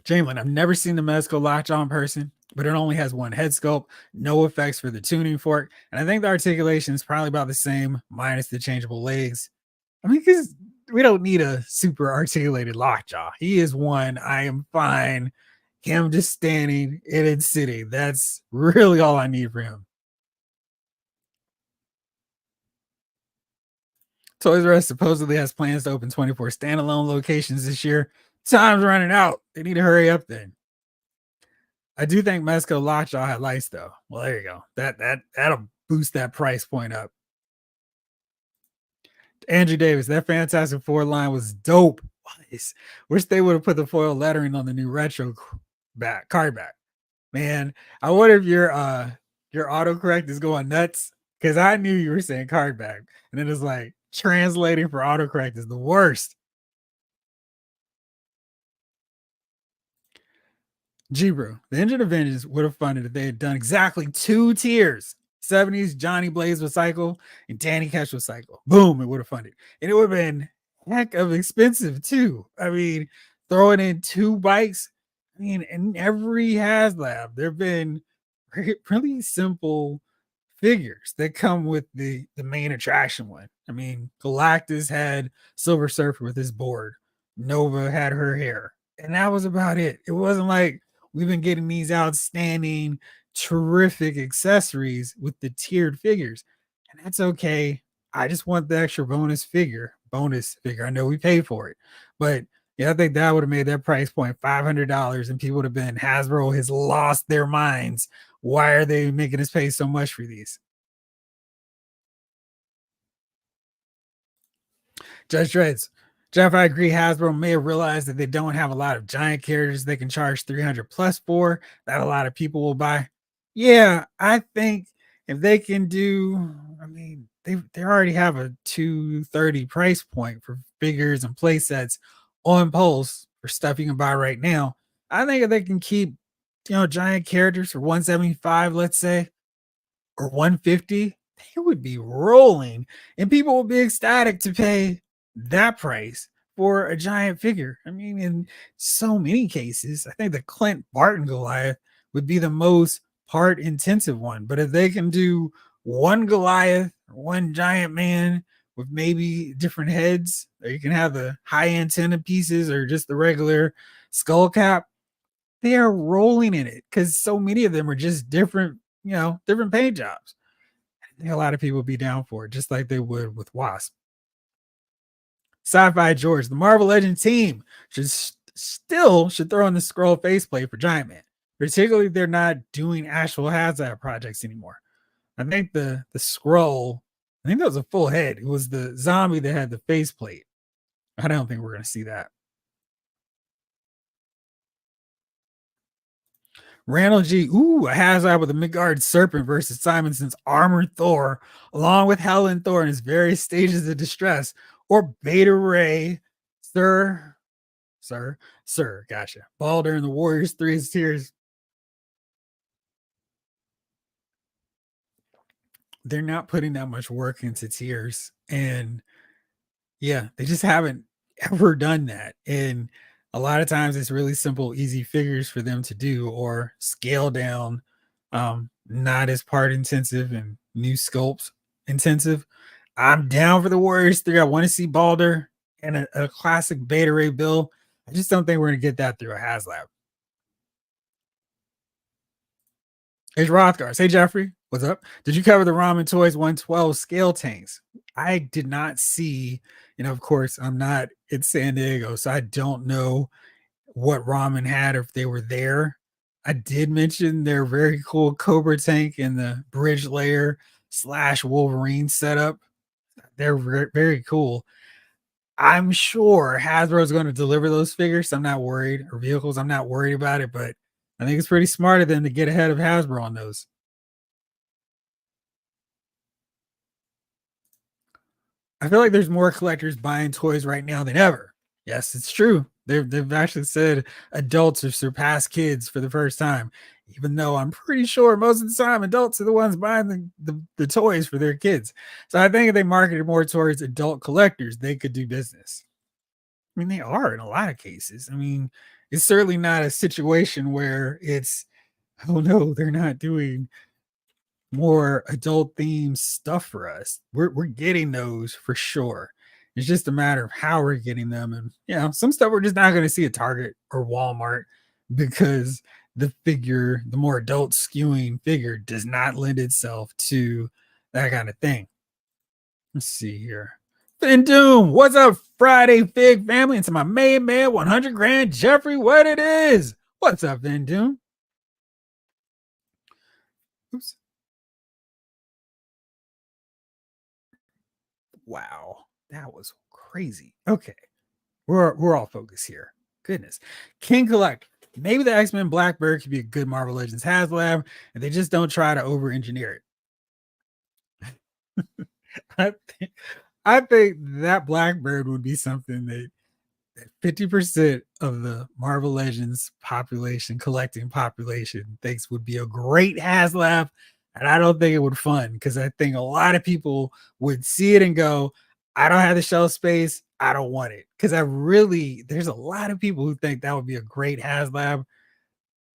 Jamelin, I've never seen the Mezco Lockjaw in person, but it only has one head sculpt, no effects for the tuning fork, and I think the articulation is probably about the same, minus the changeable legs. I mean, because we don't need a super articulated Lockjaw. He is one. I am fine. Him just standing in and sitting. That's really all I need for him. Toys R Us supposedly has plans to open 24 standalone locations this year. Time's running out. They need to hurry up then. I do think Mezco Lockjaw had lights though. Well, there you go. That'll boost that price point up. Andrew Davis, that Fantastic Four line was dope. Wish they would have put the foil lettering on the new retro back card back. Man, I wonder if your autocorrect is going nuts because I knew you were saying card back, and then it's like translating for autocorrect is the worst. G-Brew, the Engine of Vengeance would have funded if they had done exactly 2 tiers. 70s Johnny Blaze would cycle and Danny Cash would cycle. Boom, it would have funded. And it would have been heck of expensive too. I mean, throwing in 2 bikes. I mean, in every HasLab, there have been really simple figures that come with the main attraction one. I mean, Galactus had Silver Surfer with his board. Nova had her hair. And that was about it. It wasn't like we've been getting these outstanding, terrific accessories with the tiered figures. And that's okay. I just want the extra bonus figure. Bonus figure. I know we paid for it. But yeah, I think that would have made that price point $500 and people would have been, Hasbro has lost their minds. Why are they making us pay so much for these? Judge Dreads. Jeff, I agree. Hasbro may have realized that they don't have a lot of giant characters they can charge 300 plus for that a lot of people will buy. Yeah, I think if they can do, I mean, they already have a 230 price point for figures and play sets on Pulse for stuff you can buy right now. I think if they can keep, giant characters for 175, let's say, or 150, they would be rolling and people will be ecstatic to pay that price for a giant figure. I mean, in so many cases, I think the Clint Barton Goliath would be the most part intensive one. But if they can do one Goliath, one giant man with maybe different heads, or you can have the high antenna pieces or just the regular skull cap, they are rolling in it because so many of them are just different, different paint jobs. I think a lot of people would be down for it, just like they would with Wasp. Sci-Fi George, the Marvel Legend team should throw in the scroll faceplate for Giant Man. Particularly, they're not doing actual HasLab projects anymore. I think the scroll, I think that was a full head. It was the zombie that had the faceplate. I don't think we're going to see that. Randall G. Ooh, a HasLab with a Midgard Serpent versus Simonson's Armored Thor, along with Helen Thor in his various stages of distress, or Beta Ray, Sir, gotcha. Balder and the Warriors 3 tiers. They're not putting that much work into tiers. And yeah, they just haven't ever done that. And a lot of times it's really simple, easy figures for them to do or scale down, not as part intensive and new sculpts intensive. I'm down for the Warriors 3. I want to see Balder and a classic Beta Ray Bill. I just don't think we're going to get that through a HasLab. Hey, Rothgars. Hey, Jeffrey. What's up? Did you cover the Ramen Toys 112 scale tanks? I did not see, of course, I'm not in San Diego, so I don't know what Ramen had or if they were there. I did mention their very cool Cobra tank in the bridge layer / Wolverine setup. They're very cool. I'm sure Hasbro is going to deliver those figures. I'm not worried, or vehicles. I'm not worried about it, but I think it's pretty smart of them to get ahead of Hasbro on those. I feel like there's more collectors buying toys right now than ever. Yes, it's true. They've actually said adults have surpassed kids for the first time, even though I'm pretty sure most of the time adults are the ones buying the toys for their kids. So I think if they marketed more towards adult collectors, they could do business. I mean, they are in a lot of cases. I mean, it's certainly not a situation where it's, oh no, they're not doing more adult themed stuff for us. We're getting those for sure. It's just a matter of how we're getting them. And some stuff we're just not going to see at Target or Walmart because the more adult skewing figure does not lend itself to that kind of thing. Let's see here. Fin Doom, what's up, Friday Fig family? And to my main man, 100 grand Jeffrey, what it is? What's up, Fin Doom? Oops. Wow, that was crazy. Okay, we're all focused here. Goodness, King Collect. Maybe the X-Men Blackbird could be a good Marvel Legends HasLab, and they just don't try to over-engineer it. I think that Blackbird would be something that 50% of the Marvel Legends population, collecting population, thinks would be a great HasLab. And I don't think it would fund because I think a lot of people would see it and go, I don't have the shelf space. I don't want it. Because there's a lot of people who think that would be a great HasLab.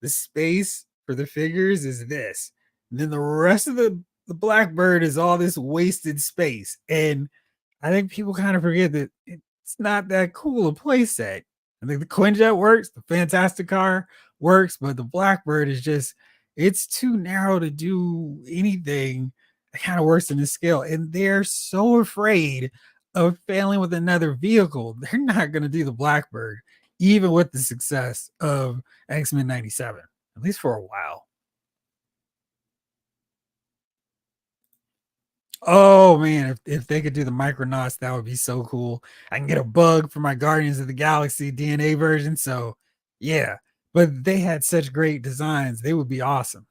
The space for the figures is this. And then the rest of the Blackbird is all this wasted space. And I think people kind of forget that it's not that cool a playset. I think the Quinjet works, the Fantastic Car works, but the Blackbird is just, it's too narrow to do anything that kind of works in this scale. And they're so afraid of failing with another vehicle. They're not going to do the Blackbird, even with the success of X-Men 97, at least for a while. Oh man, if they could do the Micronauts, that would be so cool. I can get a bug for my Guardians of the Galaxy DNA version. So yeah, but they had such great designs, they would be awesome.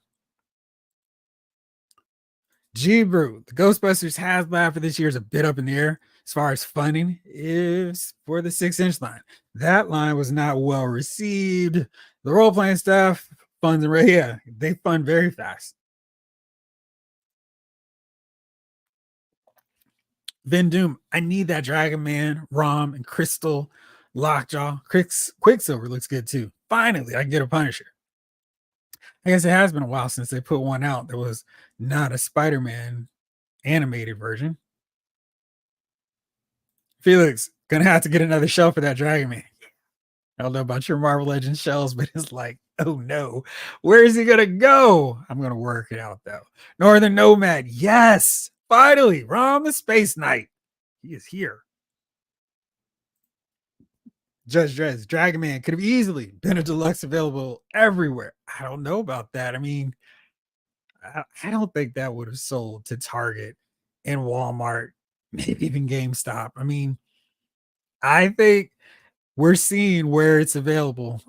G-Brew, the Ghostbusters HasLab for this year is a bit up in the air as far as funding is for the 6-inch line. That line was not well received. The role playing stuff funds and yeah, they fund very fast. Vin Doom, I need that Dragon Man, Rom, and Crystal, Lockjaw. Quicksilver looks good too. Finally, I can get a Punisher. I guess it has been a while since they put one out that was not a Spider-Man animated version. Felix, gonna have to get another shell for that Dragon Man. I don't know about your Marvel Legends shells, but it's like, oh no, where is he gonna go? I'm gonna work it out though. Northern Nomad, yes, finally, Rom the Space Knight. He is here. Judge Dredd's Dragon Man could have easily been a deluxe available everywhere. I don't know about that. I mean, I don't think that would have sold to Target and Walmart, maybe even GameStop. I mean, I think we're seeing where it's available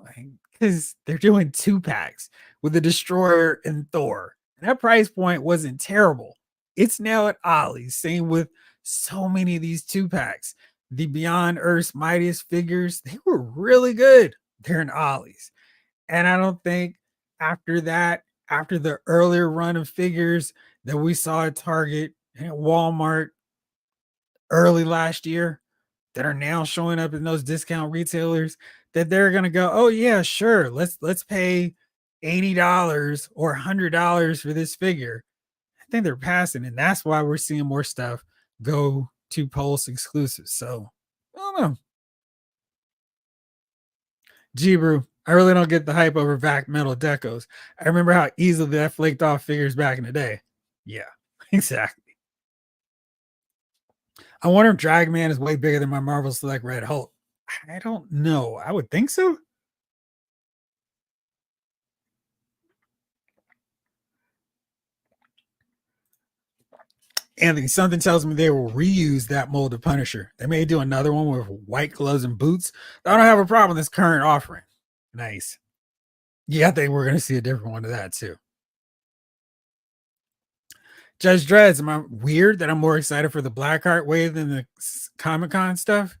because they're doing 2-packs with the Destroyer and Thor. And that price point wasn't terrible. It's now at Ollie's. Same with so many of these 2-packs. The Beyond Earth's Mightiest figures, they were really good. They're in Ollie's. And I don't think after that, after the earlier run of figures that we saw at Target and Walmart early last year, that are now showing up in those discount retailers, that they're going to go, oh yeah, sure, let's pay $80 or $100 for this figure. I think they're passing, and that's why we're seeing more stuff go to Pulse exclusives. So I don't know. G-Brew, I really don't get the hype over vac metal decos. I remember how easily that flaked off figures back in the day. Yeah, exactly. I wonder if Dragon Man is way bigger than my Marvel Select Red Hulk. I don't know. I would think so. Anthony, something tells me they will reuse that molded Punisher. They may do another one with white gloves and boots. I don't have a problem with this current offering. Nice. Yeah, I think we're going to see a different one of that too. Judge Dredd, am I weird that I'm more excited for the Blackheart wave than the Comic Con stuff?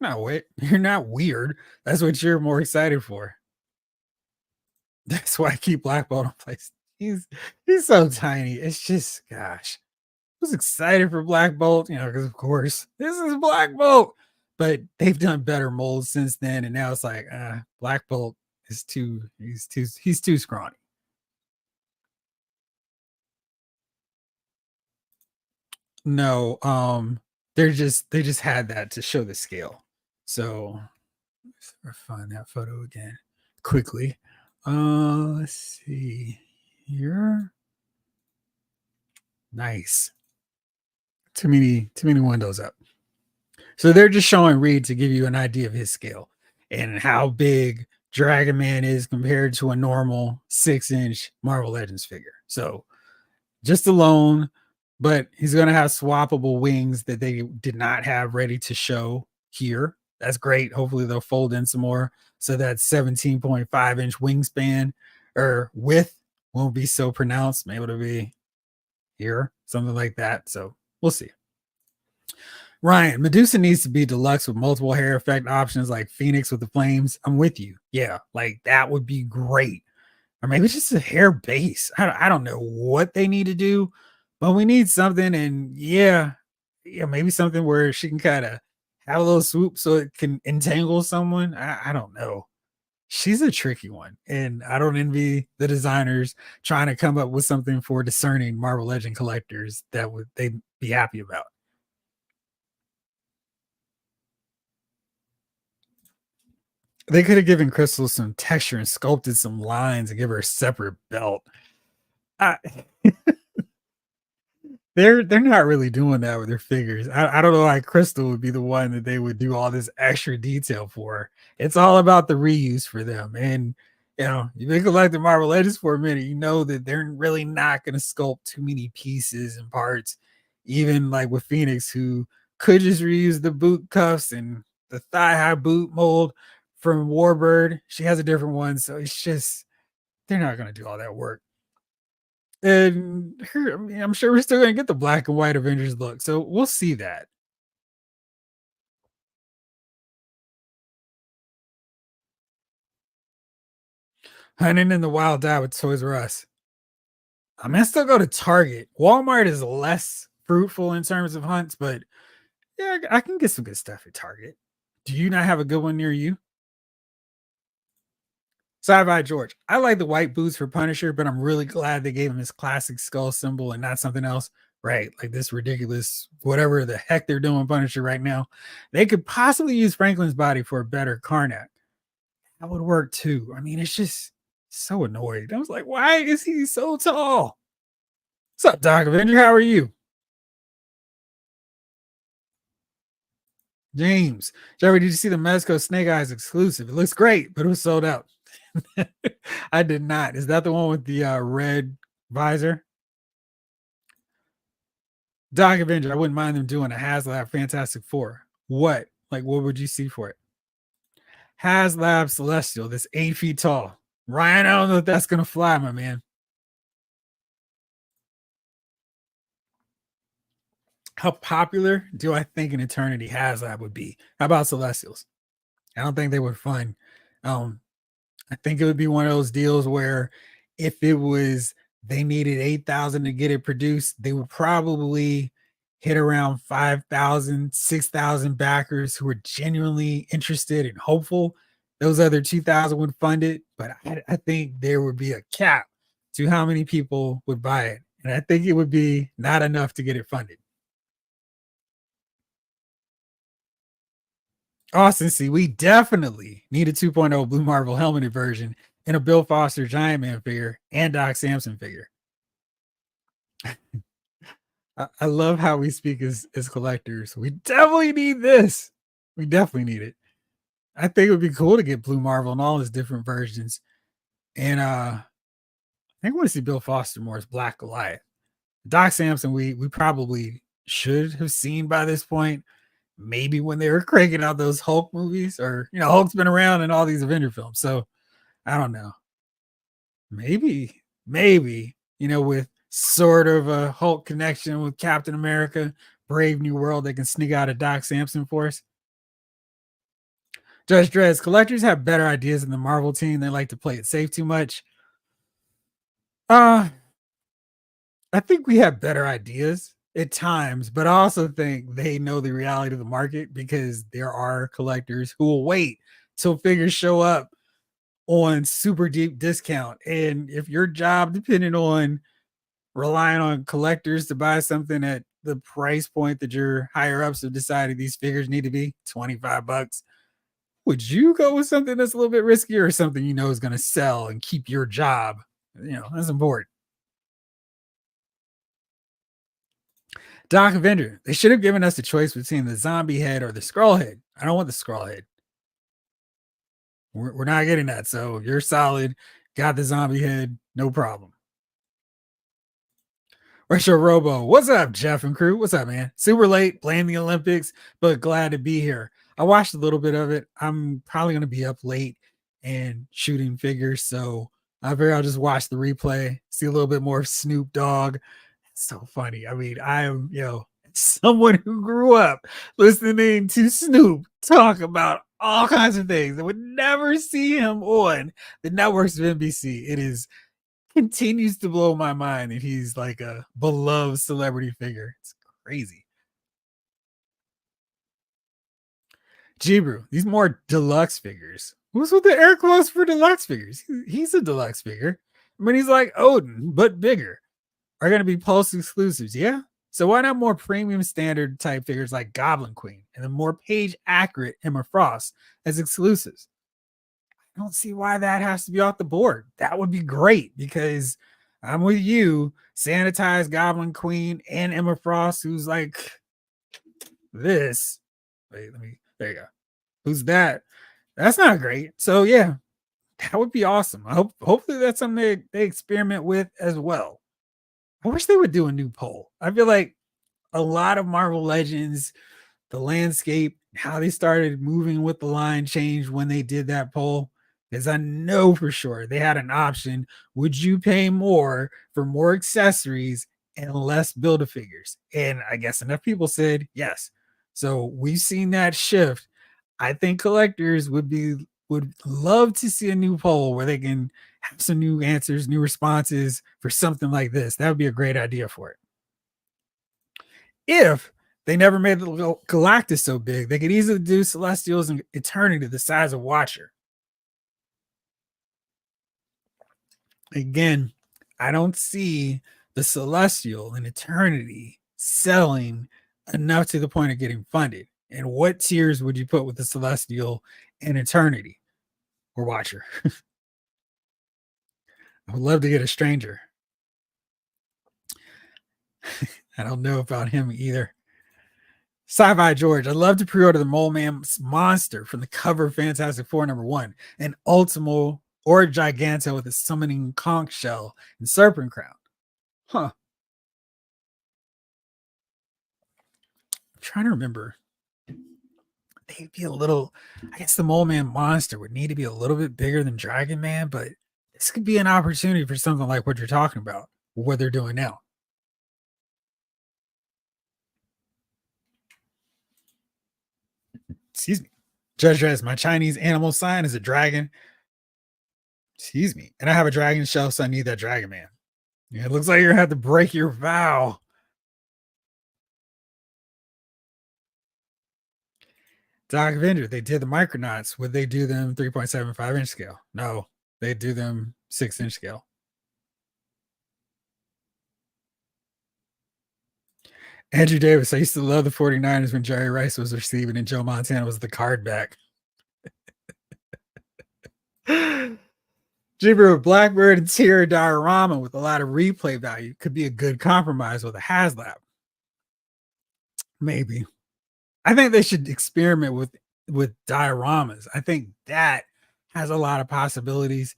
No, wait, you're not weird. That's what you're more excited for. That's why I keep Black Bolt in place. He's so tiny. It's just, gosh, I was excited for Black Bolt, because of course this is Black Bolt, but they've done better molds since then, and now it's like, Black Bolt is he's too scrawny. No, they just had that to show the scale. So let's find that photo again quickly. Let's see here. Nice. Too many windows up. So they're just showing Reed to give you an idea of his scale and how big Dragon Man is compared to a normal 6-inch Marvel Legends figure. So just alone, but he's going to have swappable wings that they did not have ready to show here. That's great. Hopefully they'll fold in some more so that 17.5-inch wingspan or width won't be so pronounced. Maybe it'll be here, something like that. So we'll see. Ryan, Medusa needs to be deluxe with multiple hair effect options like Phoenix with the flames. I'm with you. Yeah, like that would be great. Or maybe just a hair base. I don't know what they need to do, but we need something. And yeah, maybe something where she can kind of have a little swoop so it can entangle someone. I don't know. She's a tricky one, and I don't envy the designers trying to come up with something for discerning Marvel Legend collectors that would they'd be happy about. They could have given Crystal some texture and sculpted some lines and give her a separate belt. I, they're not really doing that with their figures. I don't know why Crystal would be the one that they would do all this extra detail for. It's all about the reuse for them. And you've been collecting Marvel Legends for a minute, you know that they're really not going to sculpt too many pieces and parts. Even like with Phoenix, who could just reuse the boot cuffs and the thigh high boot mold from Warbird. She has a different one, so it's just they're not going to do all that work. And her, I mean, I'm sure we're still gonna get the black and white Avengers look, so we'll see that. Hunting in the Wild out with Toys R Us. I mean, I still go to Target. Walmart is less fruitful in terms of hunts, but yeah, I can get some good stuff at Target. Do you not have a good one near you? Sci-Fi George. I like the white boots for Punisher, but I'm really glad they gave him his classic skull symbol and not something else. Right, like this ridiculous whatever the heck they're doing Punisher right now. They could possibly use Franklin's body for a better Karnak. That would work too. I mean, it's just so annoyed. I was like, why is he so tall? What's up, Doc Avenger? How are you? James. Jerry, did you see the Mezco Snake Eyes exclusive? It looks great, but it was sold out. I did not. Is that the one with the red visor? Doc Avenger, I wouldn't mind them doing a HasLab Fantastic Four. What? Like, what would you see for it? HasLab Celestial, this 8 feet tall. Ryan, I don't know if that's gonna fly, my man. How popular do I think an Eternity HasLab would be? How about Celestials? I don't think they would fund. Um, I think it would be one of those deals where if it was they needed 8,000 to get it produced, they would probably hit around 5,000, 6,000 backers who were genuinely interested and hopeful. Those other 2,000 would fund it, but I think there would be a cap to how many people would buy it. And I think it would be not enough to get it funded. Austin C, we definitely need a 2.0 Blue Marvel helmeted version and a Bill Foster Giant Man figure and Doc Samson figure. I love how we speak as collectors. We definitely need this. We definitely need it. I think it would be cool to get Blue Marvel and all his different versions. And I think I want to see Bill Foster more as Black Goliath. Doc Samson, we probably should have seen by this point. Maybe when they were cranking out those Hulk movies, or Hulk's been around in all these Avenger films. So I don't know. Maybe, with sort of a Hulk connection with Captain America, Brave New World, they can sneak out a Doc Samson for us. Judge Drez, collectors have better ideas than the Marvel team. They like to play it safe too much. Uh, I think we have better ideas at times, but I also think they know the reality of the market because there are collectors who will wait till figures show up on super deep discount. And if your job depended on relying on collectors to buy something at the price point that your higher ups have decided these figures need to be, $25, would you go with something that's a little bit riskier or something is going to sell and keep your job? That's important. Doc Avenger, they should have given us the choice between the zombie head or the scroll head. I don't want the scroll head. We're not getting that. So you're solid. Got the zombie head. No problem. Retro Robo, what's up, Jeff and crew? What's up, man? Super late, playing the Olympics, but glad to be here. I watched a little bit of it. I'm probably going to be up late and shooting figures. So I figure I'll just watch the replay, see a little bit more of Snoop Dogg. It's so funny. I mean, I am, someone who grew up listening to Snoop talk about all kinds of things that would never see him on the networks of NBC. It is continues to blow my mind that he's like a beloved celebrity figure. It's crazy. Jibru, these more deluxe figures. What's with the air quotes for deluxe figures? He's a deluxe figure. I mean, he's like Odin, but bigger. Are going to be Pulse exclusives, yeah? So why not more premium standard type figures like Goblin Queen and the more page accurate Emma Frost as exclusives? I don't see why that has to be off the board. That would be great because I'm with you. Sanitized Goblin Queen and Emma Frost, who's like this. Wait, there you go. Who's that? That's not great. So yeah, that would be awesome. Hopefully that's something they experiment with as well. I wish they would do a new poll. I feel like a lot of Marvel Legends, the landscape, how they started moving with the line changed when they did that poll. Because I know for sure they had an option. Would you pay more for more accessories and less Build-A-Figures? And I guess enough people said yes. So we've seen that shift. I think collectors would love to see a new poll where they can have some new answers, new responses for something like this. That would be a great idea for it. If they never made the Galactus so big, they could easily do Celestials and Eternity the size of Watcher. Again, I don't see the Celestial and Eternity selling enough to the point of getting funded. And what tiers would you put with the Celestial and Eternity or Watcher? I would love to get a Stranger. I don't know about him either. Sci-Fi George, I'd love to pre-order the Mole Man's monster from the cover of Fantastic Four #1, an Ultimo or Giganto with a summoning conch shell and serpent crown. Huh. I'm trying to remember. They'd be a little, I guess the Mole Man monster would need to be a little bit bigger than Dragon Man, but this could be an opportunity for something like what you're talking about, what they're doing now. Excuse me. Judge Dress, my Chinese animal sign is a dragon. Excuse me. And I have a dragon shell, so I need that Dragon Man. Yeah, it looks like you're going to have to break your vow. Doc Avenger, they did the Micronauts. Would they do them 3.75 inch scale? No, they do them 6-inch scale. Andrew Davis, I used to love the 49ers when Jerry Rice was receiving and Joe Montana was the card back. Jibber, Blackbird and Tier diorama with a lot of replay value could be a good compromise with a HasLab. Maybe. I think they should experiment with dioramas. I think that has a lot of possibilities.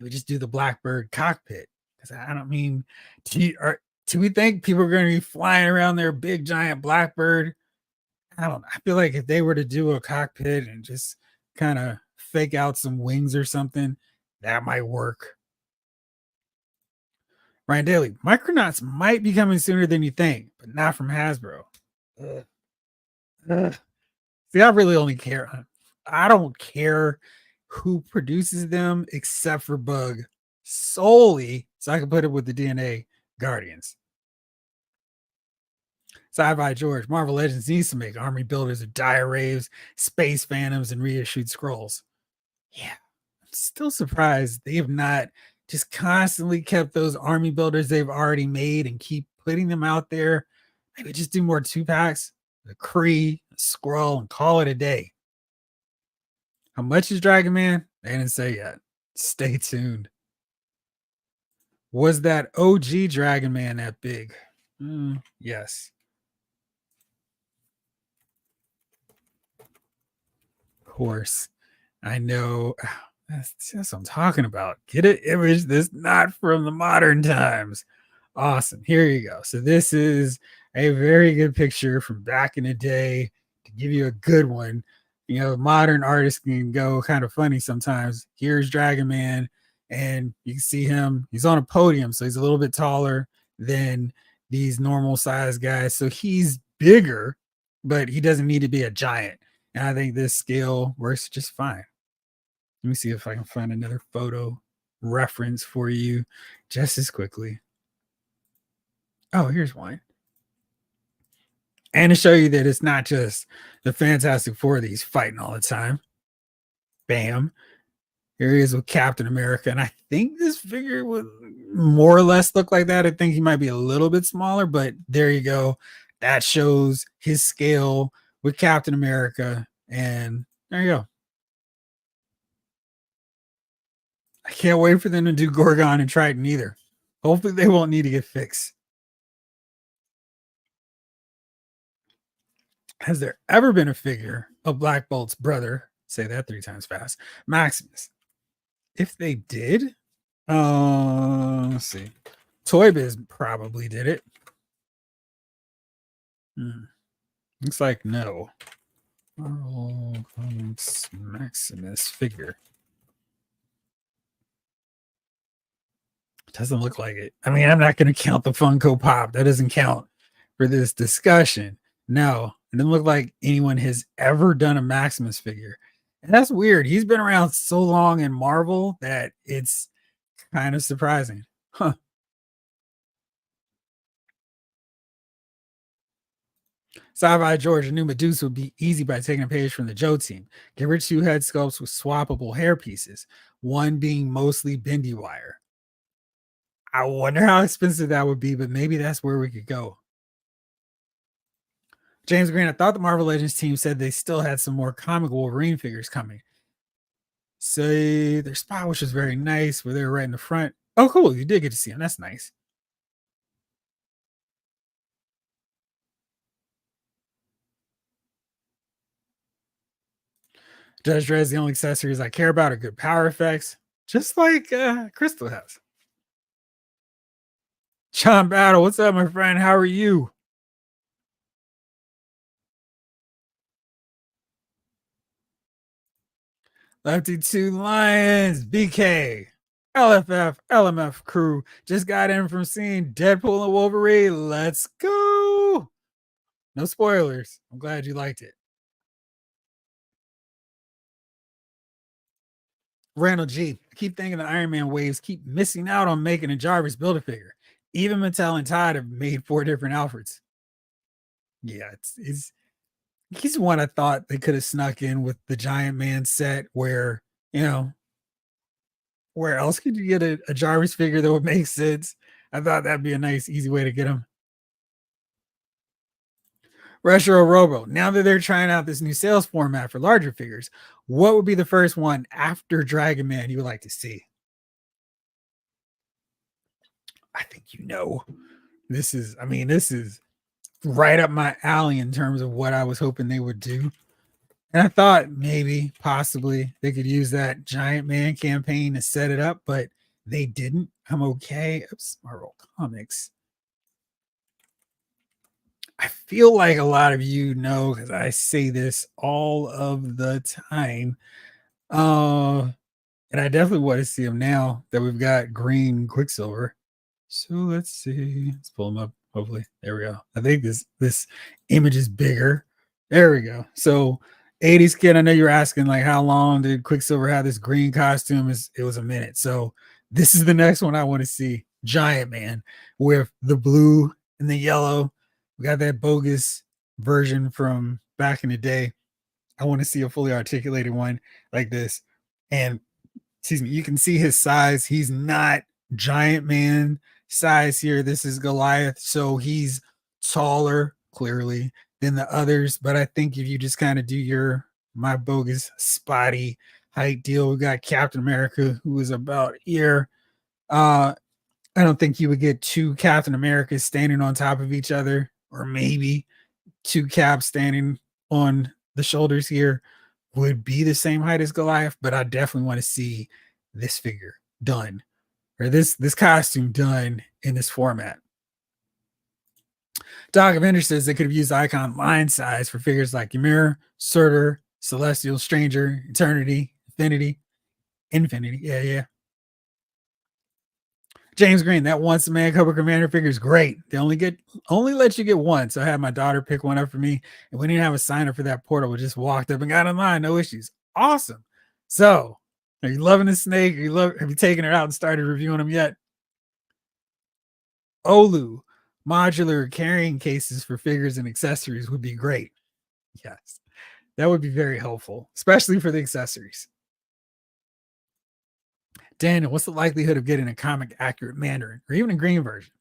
We just do the Blackbird cockpit. Because I don't mean, do we think people are going to be flying around their big giant Blackbird? I don't know. I feel like if they were to do a cockpit and just kind of fake out some wings or something, that might work. Ryan Daly, Micronauts might be coming sooner than you think, but not from Hasbro. See, I really only care. I don't care who produces them except for Bug, solely so I can put it with the DNA Guardians. Sci-Fi George, Marvel Legends needs to make army builders of Dire Raves, Space Phantoms, and reissued scrolls. Yeah, I'm still surprised they have not just constantly kept those army builders they've already made and keep putting them out there. Maybe just do more 2-packs, the Kree, the Skrull, and call it a day. How much is Dragon Man? They didn't say yet. Stay tuned. Was that OG Dragon Man that big? Yes. course. I know. That's what I'm talking about. Get an image that's not from the modern times. Awesome. Here you go. So this is a very good picture from back in the day to give you a good one. You know, modern artists can go kind of funny sometimes. Here's Dragon Man, and you can see him. He's on a podium, so he's a little bit taller than these normal size guys. So he's bigger, but he doesn't need to be a giant. And I think this scale works just fine. Let me see if I can find another photo reference for you just as quickly. Oh, here's one. And to show you that it's not just the Fantastic Four that he's fighting all the time. Bam. Here he is with Captain America. And I think this figure would more or less look like that. I think he might be a little bit smaller, but there you go. That shows his scale with Captain America. And there you go. I can't wait for them to do Gorgon and Triton either. Hopefully they won't need to get fixed. Has there ever been a figure of Black Bolt's brother? Say that 3 times fast. Maximus. If they did, let's see. Toy Biz probably did it. Looks like no. Marvel Comics Maximus figure. Doesn't look like it. I mean, I'm not going to count the Funko Pop. That doesn't count for this discussion. No, it doesn't look like anyone has ever done a Maximus figure. And that's weird. He's been around so long in Marvel that it's kind of surprising. Huh. Sci-Fi George, a new Medusa would be easy by taking a page from the Joe team. Get rid of 2 head sculpts with swappable hair pieces, one being mostly bendy wire. I wonder how expensive that would be, but maybe that's where we could go. James Green, I thought the Marvel Legends team said they still had some more comic Wolverine figures coming. Say their spot, which was very nice, where they were right in the front. Oh, cool. You did get to see them. That's nice. Judge Dredd's the only accessories I care about are good power effects, just like Crystal has. John Battle, what's up, my friend? How are you? Lefty 2 Lions, BK, LFF, LMF crew just got in from seeing Deadpool and Wolverine. Let's go. No spoilers. I'm glad you liked it. Randall G, I keep thinking the Iron Man waves keep missing out on making a Jarvis Build-A-Figure. Even Mattel and Todd have made 4 different Alfreds. Yeah, he's one I thought they could have snuck in with the Giant Man set where, you know, where else could you get a Jarvis figure that would make sense? I thought that'd be a nice, easy way to get him. Retro Robo, now that they're trying out this new sales format for larger figures, what would be the first one after Dragon Man you would like to see? I think this is right up my alley in terms of what I was hoping they would do. And I thought maybe, possibly, they could use that Giant Man campaign to set it up, but they didn't. I'm okay. Oops, Marvel Comics. I feel like a lot of you know because I say this all of the time. And I definitely want to see him now that we've got Green Quicksilver. So let's see. Let's pull him up. Hopefully, there we go. I think this image is bigger. There we go. So 80s kid, I know you're asking like how long did Quicksilver have this green costume? It was a minute. So this is the next one I want to see. Giant Man with the blue and the yellow. We got that bogus version from back in the day. I want to see a fully articulated one like this. And excuse me, you can see his size. He's not Giant Man size here. This is Goliath. So he's taller, clearly, than the others. But I think if you just kind of do my bogus spotty height deal, we got Captain America, who is about here. I don't think you would get 2 Captain Americas standing on top of each other, or maybe 2 Caps standing on the shoulders here. would be the same height as Goliath, but I definitely want to see this figure done or this costume done in this format. Doc Avenger says they could have used icon line size for figures like Ymir, Surtur, Celestial, Stranger, Eternity, Infinity. Yeah, yeah. James Green, that once a man Cobra Commander figure is great. They only let you get one. So I had my daughter pick one up for me, and we didn't have a signer for that portal. We just walked up and got in line, no issues. Awesome. So, are you loving the snake? Have you taken her out and started reviewing them yet? Olu, modular carrying cases for figures and accessories would be great. Yes, that would be very helpful, especially for the accessories. Daniel, what's the likelihood of getting a comic accurate Mandarin or even a green version?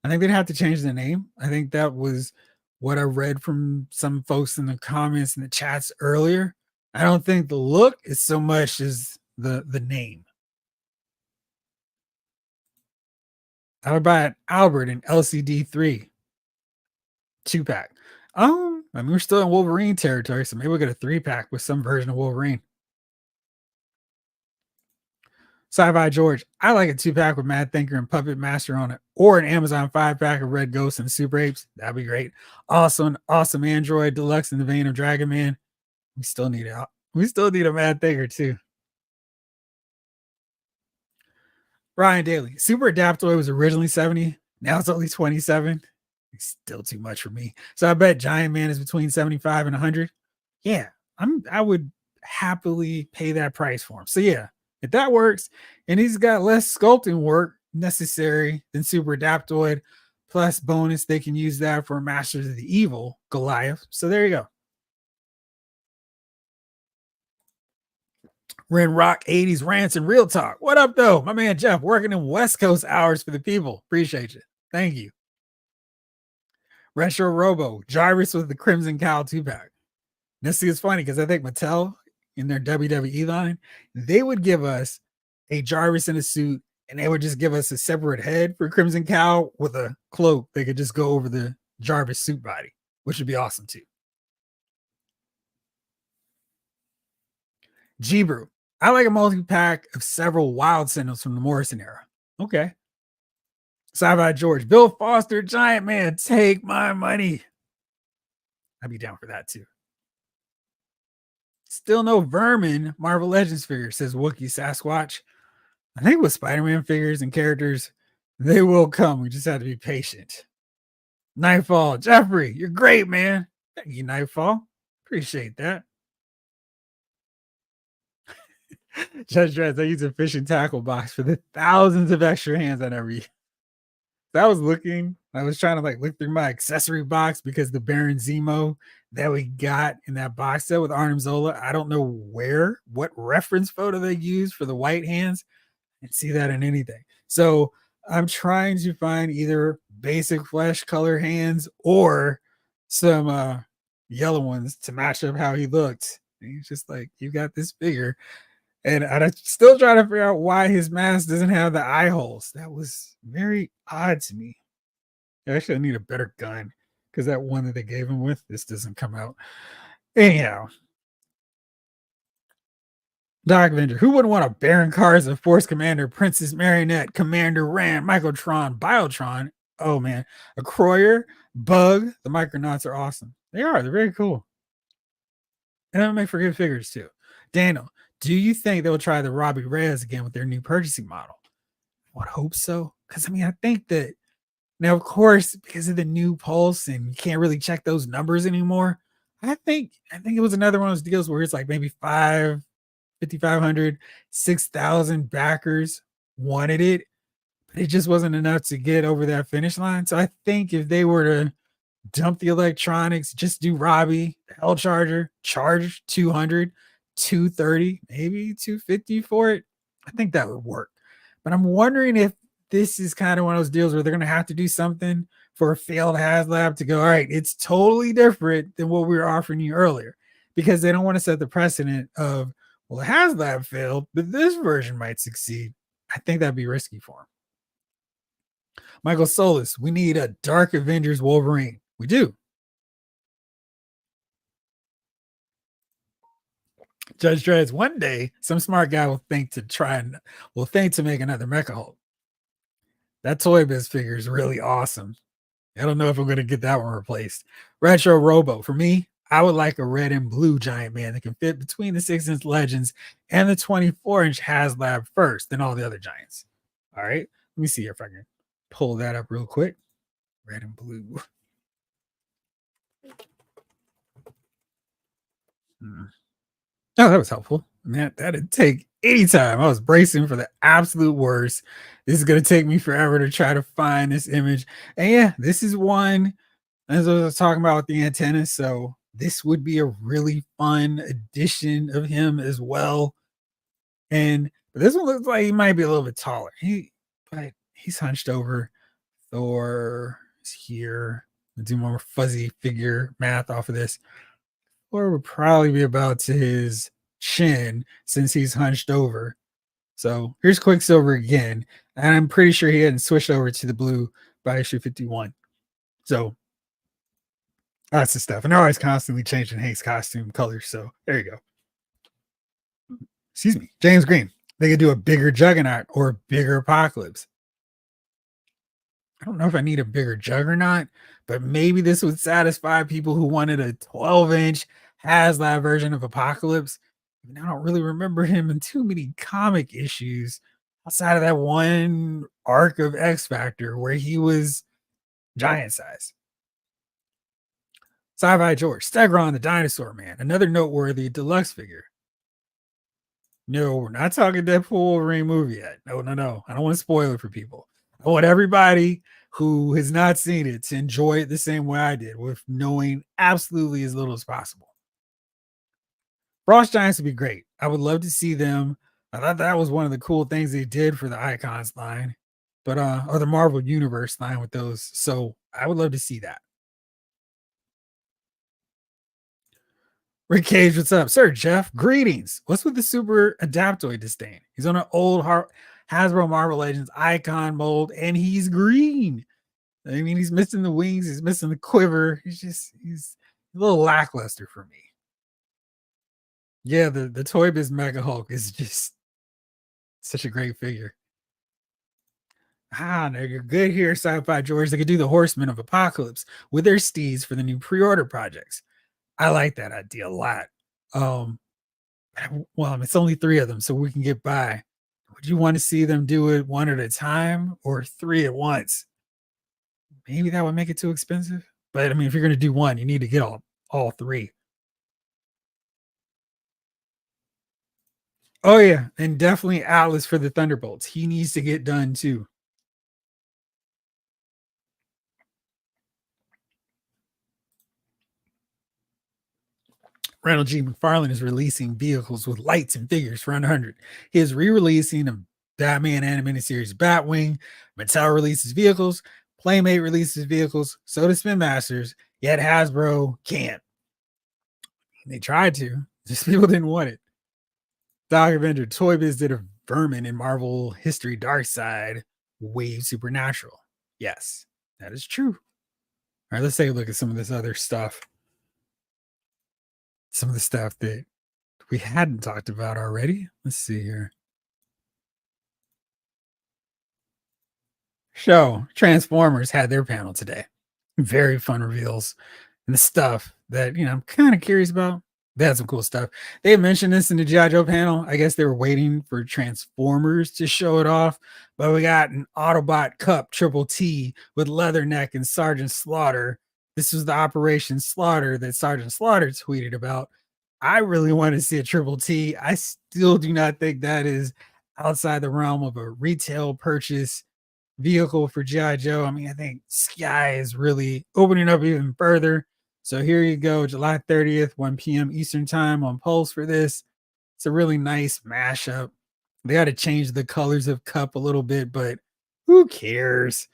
I think they'd have to change the name. I think that was what I read from some folks in the comments in the chats earlier. I don't think the look is so much as the name. I would buy an Albert in LCD 3 2-pack. I mean, we're still in Wolverine territory, so maybe we'll get a 3-pack with some version of Wolverine. Sci-Fi George, I like a 2-pack with Mad Thinker and Puppet Master on it, or an Amazon 5-pack of Red Ghost and Super Apes. That'd be great. Also, an awesome Android Deluxe in the vein of Dragon Man. We still need a Mad Thinker too. Ryan Daly, Super Adaptoid was originally 70. Now it's only 27. It's still too much for me. So I bet Giant Man is between 75 and 100. Yeah, I would happily pay that price for him. So yeah, if that works, and he's got less sculpting work necessary than Super Adaptoid, plus bonus, they can use that for Masters of the Evil Goliath. So there you go. Ren Rock 80s rants and real talk. What up, though? My man Jeff working in West Coast hours for the people. Appreciate you. Thank you. Retro Robo, Jarvis with the Crimson Cowl 2-pack. This is funny because I think Mattel in their WWE line, they would give us a Jarvis in a suit and they would just give us a separate head for Crimson Cowl with a cloak. They could just go over the Jarvis suit body, which would be awesome too. G-Brew, I like a multi-pack of several Wild Signals from the Morrison era. Okay. Sci-Fi George, Bill Foster, Giant Man, take my money. I'd be down for that too. Still no Vermin Marvel Legends figure, says Wookiee Sasquatch. I think with Spider-Man figures and characters, they will come. We just have to be patient. Nightfall, Jeffrey, you're great, man. Thank you, Nightfall. Appreciate that. Judge Dredd, I use a fishing tackle box for the thousands of extra hands I never use. I was trying to look through my accessory box because the Baron Zemo that we got in that box set with Arnim Zola, I don't know what reference photo they used for the white hands and see that in anything. So I'm trying to find either basic flesh color hands or some yellow ones to match up how he looked. And he's just like, you got this figure. And I'm still trying to figure out why his mask doesn't have the eye holes. That was very odd to me. Actually, I need a better gun because that one that they gave him with, this doesn't come out. Anyhow, Doc Avenger, who wouldn't want a Baron Karza, Force Commander, Princess Marionette, Commander Rand, Microtron, Biotron? Oh man, a Croyer, Bug. The Micronauts are awesome. They're very cool. And they'll make for good figures too. Daniel, do you think they'll try the Robbie Reyes again with their new purchasing model? I would hope so. Because I mean, I think that now, of course, because of the new pulse and you can't really check those numbers anymore. I think it was another one of those deals where it's like maybe 5,500, 6,000 backers wanted it, but it just wasn't enough to get over that finish line. So I think if they were to dump the electronics, just do Robbie, Hell Charger, charge 200, 230, maybe 250 for it, I think that would work. But I'm wondering if this is kind of one of those deals where they're going to have to do something for a failed HasLab to go, all right, it's totally different than what we were offering you earlier, because they don't want to set the precedent of, well, the HasLab failed, but this version might succeed. I think that'd be risky for him. Michael Solis, we need a Dark Avengers Wolverine. We do. Judge Dredd's one day, some smart guy will think to make another Mecha Hulk. That Toy Biz figure is really awesome. I don't know if I'm going to get that one replaced. Retro Robo. For me, I would like a red and blue giant man that can fit between the 6-inch Legends and the 24-inch HasLab first, then all the other giants. All right. Let me see if I can pull that up real quick. Red and blue. Oh, that was helpful. Man, that'd take any time. I was bracing for the absolute worst. This is going to take me forever to try to find this image. And yeah, this is one, as I was talking about with the antenna. So this would be a really fun addition of him as well. And but this one looks like he might be a little bit taller. But he's hunched over. Thor is here. I'll do more fuzzy figure math off of this. Thor would probably be about to his chin since he's hunched over. So here's Quicksilver again. And I'm pretty sure he hadn't switched over to the blue by issue 51. So that's the stuff. And they're always constantly changing Hank's costume colors. So there you go. Excuse me. James Green. They could do a bigger Juggernaut or a bigger Apocalypse. I don't know if I need a bigger Juggernaut, but maybe this would satisfy people who wanted a 12-inch HasLab version of Apocalypse. I don't really remember him in too many comic issues outside of that one arc of X Factor where he was giant size. Sci-Fi George, Stegron the Dinosaur Man, another noteworthy deluxe figure. No, we're not talking Deadpool Wolverine movie yet. No. I don't want to spoil it for people. I want everybody who has not seen it to enjoy it the same way I did, with knowing absolutely as little as possible. Frost Giants would be great. I would love to see them. I thought that was one of the cool things they did for the Icons line, or the Marvel Universe line with those. So I would love to see that. Rick Cage, what's up? Sir Jeff, greetings. What's with the Super Adaptoid disdain? He's on an old Hasbro Marvel Legends icon mold, and he's green. I mean, he's missing the wings. He's missing the quiver. He's a little lackluster for me. Yeah, the Toy Biz Mega Hulk is just such a great figure. No, you're good here, Sci-Fi George. They could do the Horsemen of Apocalypse with their steeds for the new pre-order projects. I like that idea a lot. Well, it's only 3 of them, so we can get by. Would you want to see them do it one at a time or 3 at once? Maybe that would make it too expensive. But I mean, if you're going to do one, you need to get all 3. Oh yeah, and definitely Atlas for the Thunderbolts. He needs to get done too. Randall G. McFarlane is releasing vehicles with lights and figures for under 100. He is re-releasing a Batman animated series Batwing. Mattel releases vehicles. Playmate releases vehicles. So does Spin Masters. Yet Hasbro can't. They tried to. Just people didn't want it. Doc Avenger, Toy Biz did a Vermin in Marvel History Dark Side Wave Supernatural. Yes, that is true. All right, let's take a look at some of this other stuff. Some of the stuff that we hadn't talked about already. Let's see here. Transformers had their panel today. Very fun reveals and the stuff that, I'm kind of curious about. They had some cool stuff. They had mentioned this in the G.I. Joe panel. I guess they were waiting for Transformers to show it off, but we got an Autobot Cup Triple T with Leatherneck and Sergeant Slaughter. This was the Operation Slaughter that Sergeant Slaughter tweeted about. I really want to see a Triple T. I still do not think that is outside the realm of a retail purchase vehicle for G.I. Joe. I mean, I think Sky is really opening up even further. So here you go, July 30th, 1 p.m. Eastern time on Pulse for this. It's a really nice mashup. They got to change the colors of Cup a little bit, but who cares?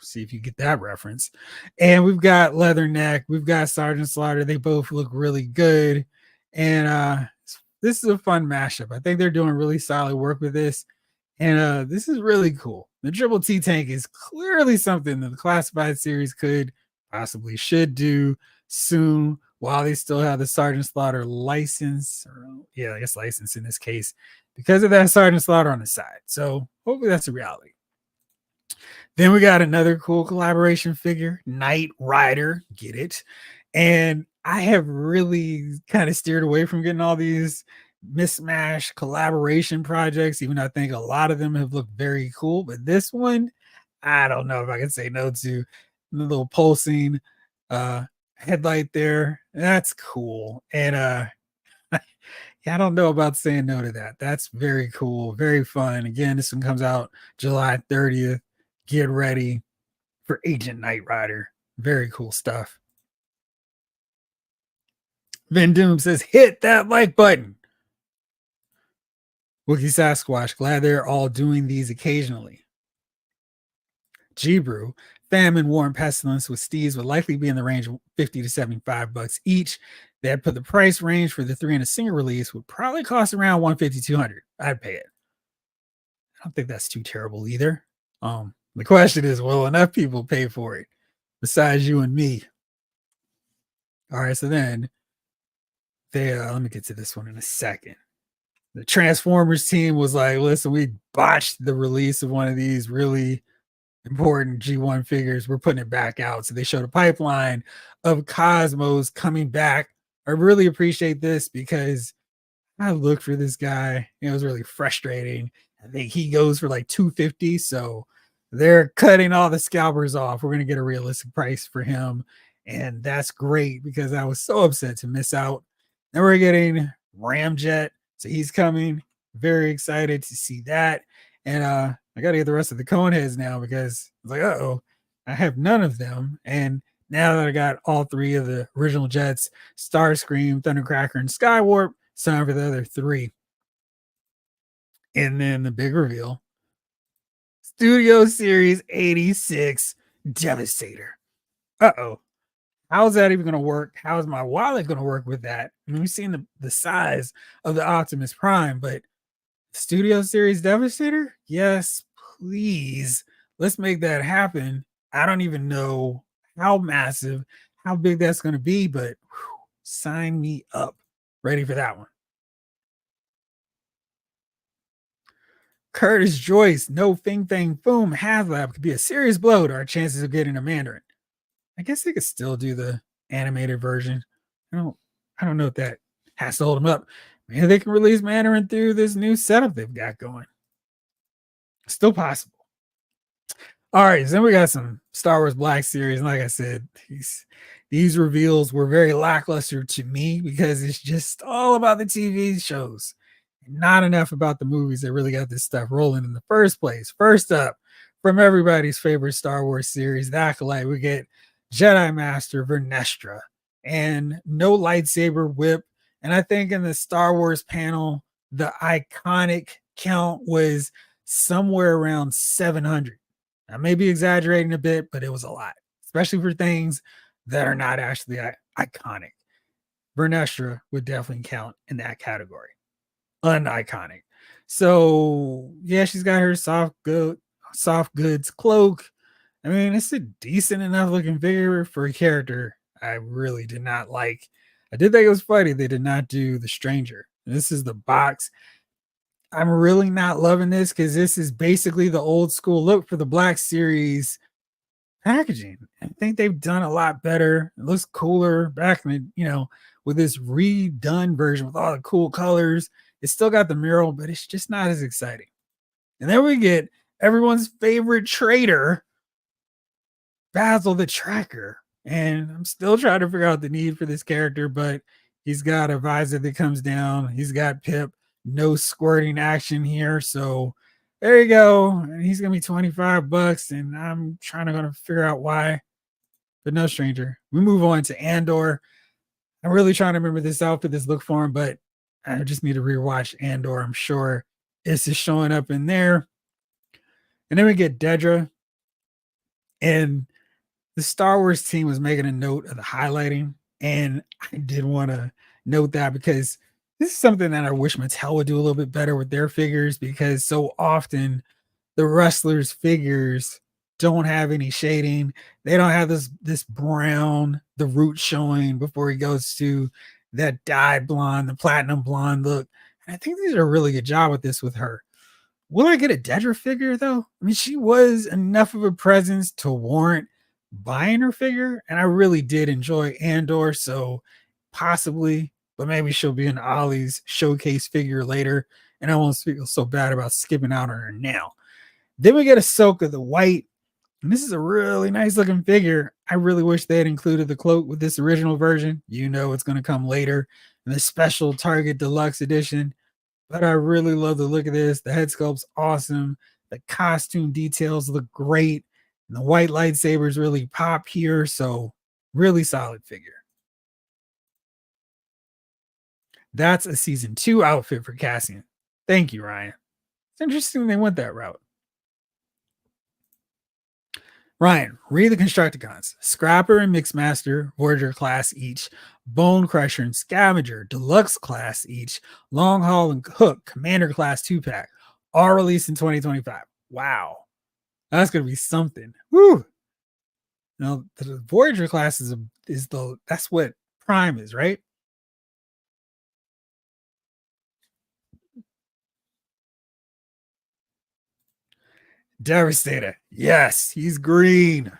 See if you get that reference. And we've got Leatherneck. We've got Sergeant Slaughter. They both look really good. And this is a fun mashup. I think they're doing really solid work with this. And this is really cool. The Triple T tank is clearly something that the Classified series could possibly should do soon while they still have the Sergeant Slaughter license, or yeah, I guess license in this case, because of that Sergeant Slaughter on the side. So hopefully that's a reality. Then we got another cool collaboration figure, Knight Rider. Get it? And I have really kind of steered away from getting all these mismatch collaboration projects, even though I think a lot of them have looked very cool. But this one, I don't know if I can say no to. The little pulsing headlight there. That's cool. And yeah, I don't know about saying no to that. That's very cool, very fun. Again, this one comes out July 30th. Get ready for Agent Knight Rider. Very cool stuff. Vin Doom says, hit that like button. Wookie Sasquatch, glad they're all doing these occasionally. G-Brew, Famine, War, and Pestilence with Steeds would likely be in the range of 50 to 75 bucks each. They'd put the price range for the 3 in a single release would probably cost around 150, 200. I'd pay it. I don't think that's too terrible either. The question is, will enough people pay for it besides you and me? All right, so then let me get to this one in a second. The Transformers team was like, listen, we botched the release of one of these really important G1 figures. We're putting it back out. So they showed a pipeline of Cosmos coming back. I really appreciate this because I look for this guy. It was really frustrating. I think he goes for like 250. So they're cutting all the scalpers off. We're going to get a realistic price for him. And that's great because I was so upset to miss out. Then we're getting Ramjet. So he's coming. Very excited to see that. And I got to get the rest of the Coneheads now because I was like, uh-oh, I have none of them. And now that I got all 3 of the original Jets, Starscream, Thundercracker, and Skywarp, it's time for the other 3. And then the big reveal, Studio Series 86 Devastator. Uh-oh. How's that even going to work? How's my wallet going to work with that? I mean, we've seen the size of the Optimus Prime, but Studio Series Devastator? Yes, please. Let's make that happen. I don't even know how massive, how big that's going to be, but whew, sign me up. Ready for that one. Curtis Joyce, no Fing Fang Foom HasLab could be a serious blow to our chances of getting a Mandarin. I guess they could still do the animated version. I don't know if that has to hold them up. Maybe they can release Mandarin through this new setup they've got going. Still possible. All right, so then we got some Star Wars Black Series. And like I said, these reveals were very lackluster to me because it's just all about the TV shows. Not enough about the movies that really got this stuff rolling in the first place. First up, from everybody's favorite Star Wars series, the Acolyte, we get Jedi Master Vernestra and no lightsaber whip. And I think in the Star Wars panel, the iconic count was somewhere around 700. I may be exaggerating a bit, but it was a lot, especially for things that are not actually iconic. Vernestra would definitely count in that category. Uniconic. So yeah, she's got her soft goods cloak. I mean, it's a decent enough looking figure for a character I really did not like. I did think it was funny they did not do the Stranger. This is the box. I'm really not loving this because this is basically the old school look for the Black Series packaging. I think they've done a lot better. It looks cooler back in the, with this redone version with all the cool colors. It's still got the mural, but it's just not as exciting. And then we get everyone's favorite traitor, Basil the Tracker. And I'm still trying to figure out the need for this character, but he's got a visor that comes down. He's got Pip. No squirting action here. So there you go. And he's going to be 25 bucks. And I'm trying to figure out why, but no Stranger. We move on to Andor. I'm really trying to remember this outfit, this look for him, but I just need to rewatch Andor. I'm sure this is showing up in there. And then we get Dedra. And the Star Wars team was making a note of the highlighting. And I did want to note that because this is something that I wish Mattel would do a little bit better with their figures, because so often the wrestlers' figures don't have any shading. They don't have this brown, the root showing before he goes to that dyed blonde, the platinum blonde look. And I think they did a really good job with this with her. Will I get a Dedra figure though? I mean, she was enough of a presence to warrant buying her figure, and I really did enjoy Andor, so possibly, but maybe she'll be an Ollie's showcase figure later, and I won't feel so bad about skipping out on her now. Then we get Ahsoka the White, and this is a really nice looking figure. I really wish they had included the cloak with this original version. You know it's going to come later in the special Target Deluxe edition. But I really love the look of this. The head sculpt's awesome. The costume details look great. And the white lightsabers really pop here. So, really solid figure. That's a season 2 outfit for Cassian. Thank you, Ryan. It's interesting they went that route. Ryan, read the Constructicons. Scrapper and Mixmaster, Voyager class each. Bone Crusher and Scavenger, Deluxe class each. Long Haul and Hook, Commander class 2-pack. All released in 2025. Wow. That's going to be something. Woo. Now, the Voyager class that's what Prime is, right? Devastator. Yes, he's green.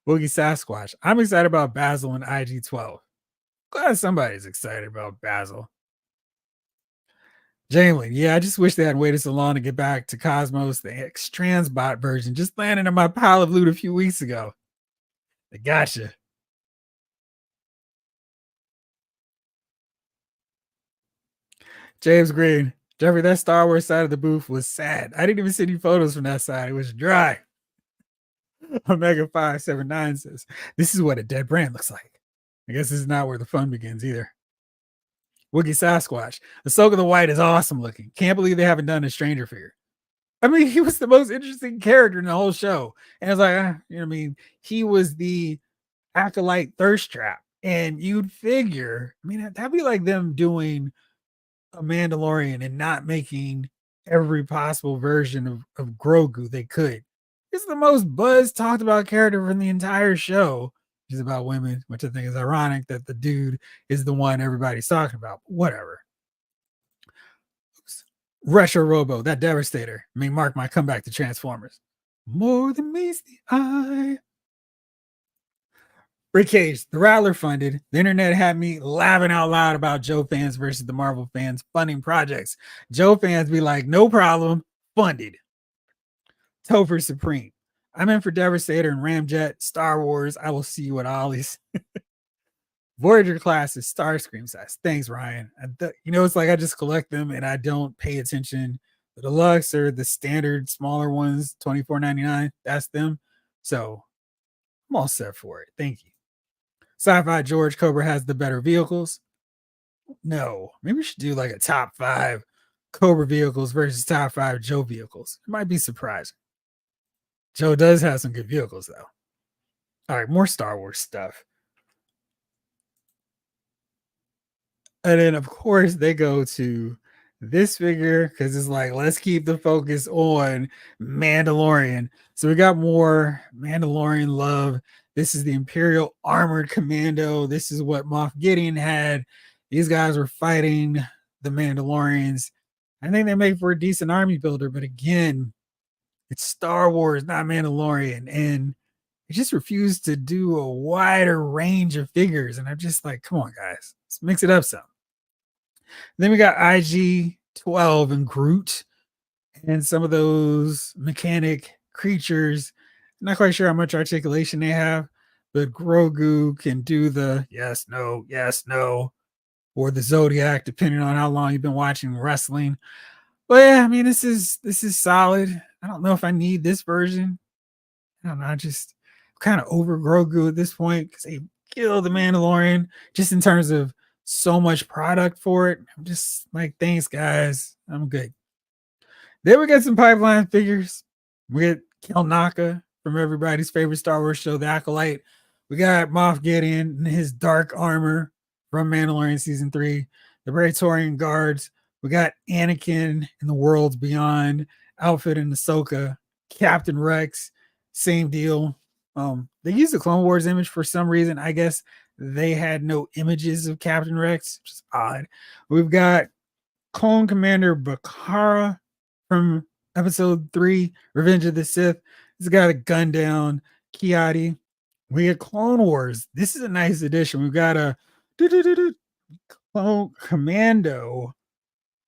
Boogie Sasquatch. I'm excited about Basil and IG-12. Glad somebody's excited about Basil. Jamie, yeah, I just wish they hadn't waited so long to get back to Cosmos. The X-Transbot version just landed in my pile of loot a few weeks ago. They gotcha. James Green. Jeffrey, that Star Wars side of the booth was sad. I didn't even see any photos from that side. It was dry. Omega 579 says, this is what a dead brand looks like. I guess this is not where the fun begins either. Wookie Sasquatch. Ahsoka the White is awesome looking. Can't believe they haven't done a Stranger figure. I mean, he was the most interesting character in the whole show. And it's like, you know what I mean? He was the acolyte thirst trap. And you'd figure, I mean, that'd be like them doing a Mandalorian and not making every possible version of Grogu they could. It's the most buzz talked about character from the entire show. He's about women, which I think is ironic that the dude is the one everybody's talking about. Whatever. Oops. Retro Robo, that Devastator, may mark my comeback to Transformers. More than meets the eye. Rick Cage, the Rattler funded. The internet had me laughing out loud about Joe fans versus the Marvel fans funding projects. Joe fans be like, no problem, funded. Topher Supreme. I'm in for Devastator and Ramjet, Star Wars. I will see you at Ollie's. Voyager class is Starscream size. Thanks, Ryan. It's like I just collect them and I don't pay attention. The deluxe or the standard smaller ones, $24.99. That's them. So I'm all set for it. Thank you. Sci-Fi George Cobra has the better vehicles. No, maybe we should do like a top 5 Cobra vehicles versus top 5 Joe vehicles. It might be surprising. Joe does have some good vehicles though. All right, more Star Wars stuff. And then of course they go to this figure because it's like, let's keep the focus on Mandalorian. So we got more Mandalorian love. This is the Imperial Armored Commando. This is what Moff Gideon had. These guys were fighting the Mandalorians. I think they make for a decent army builder, but again, it's Star Wars, not Mandalorian. And they just refused to do a wider range of figures. And I'm just like, come on, guys, let's mix it up some. Then we got IG-12 and Groot and some of those mechanic creatures. I'm not quite sure how much articulation they have, but Grogu can do the yes, no, or the Zodiac, depending on how long you've been watching wrestling. But yeah, I mean, this is solid. I don't know if I need this version. I don't know. I just kind of over Grogu at this point because they killed the Mandalorian just in terms of so much product for it. I'm just like, thanks, guys. I'm good. Then we get some pipeline figures. We get Kelnaka from everybody's favorite Star Wars show, The Acolyte. We got Moff Gideon in his dark armor from Mandalorian Season 3. The Praetorian Guards. We got Anakin in the Worlds Beyond outfit in Ahsoka. Captain Rex, same deal. They used the Clone Wars image for some reason. I guess they had no images of Captain Rex, which is odd. We've got Clone Commander Bakara from Episode 3, Revenge of the Sith. He's got a gun down. Kiadi. We get Clone Wars. This is a nice addition. We've got a Clone Commando.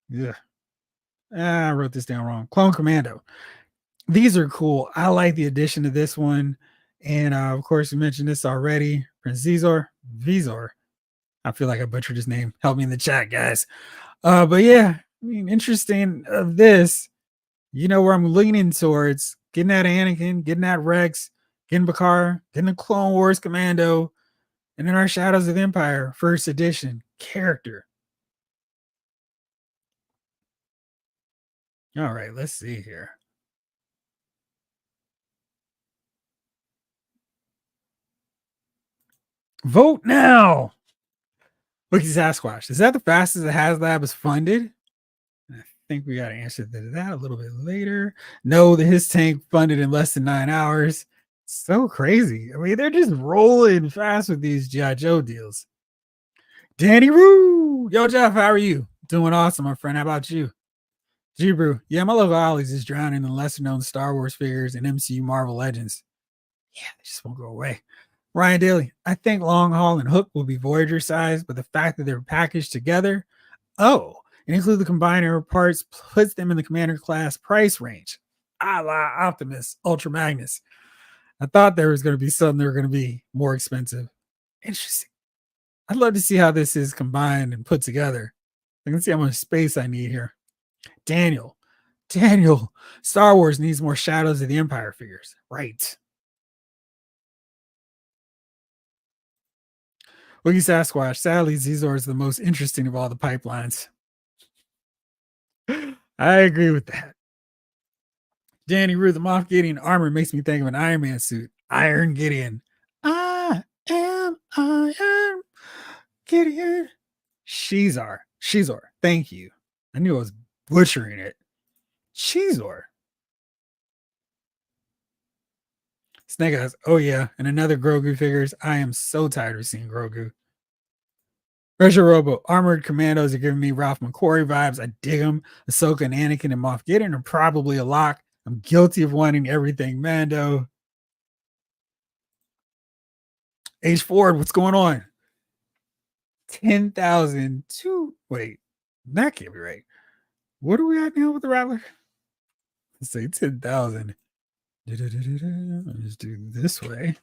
Yeah. I wrote this down wrong. Clone Commando. These are cool. I like the addition to this one. And of course, we mentioned this already. Prince Vizor. I feel like I butchered his name. Help me in the chat, guys. But yeah, I mean, interesting of this, you know, where I'm leaning towards getting that Anakin, getting that Rex, getting Bakar, getting the Clone Wars Commando, and then our Shadows of the Empire first edition character. All right, let's see here. Vote now. Wiki Sasquatch. Is that the fastest the HasLab is funded? I think we got to answer to that a little bit later. No, the his tank funded in less than 9 hours. So crazy. I mean, they're just rolling fast with these G.I. Joe deals. Danny Roo. Yo, Jeff, how are you? Doing awesome, my friend. How about you? G-Brew. Yeah, my love of Ollie's is drowning in lesser known Star Wars figures and MCU Marvel Legends. Yeah, they just won't go away. Ryan Daly. I think Long Haul and Hook will be Voyager size, but the fact that they're packaged together, and include the combiner parts, puts them in the Commander class price range. A la Optimus, Ultra Magnus. I thought there was going to be something that were going to be more expensive. Interesting. I'd love to see how this is combined and put together. I can see how much space I need here. Daniel, Star Wars needs more Shadows of the Empire figures. Right. Wiggy Sasquatch, sadly, Zizor is the most interesting of all the pipelines. I agree with that. Danny Rue, the Moff Gideon armor makes me think of an Iron Man suit. Iron Gideon. I am Iron Gideon. Shizar. Thank you. I knew I was butchering it. Shizor. Snake Eyes. Oh, yeah. And another Grogu figures. I am so tired of seeing Grogu. Treasure Robo. Armored Commandos are giving me Ralph McQuarrie vibes. I dig them. Ahsoka and Anakin and Moff Gideon are probably a lock. I'm guilty of wanting everything Mando. H Ford, what's going on? 10,000 to wait, that can't be right. What are we at now with the Rattler? Let's say 10,000. Let's do this way.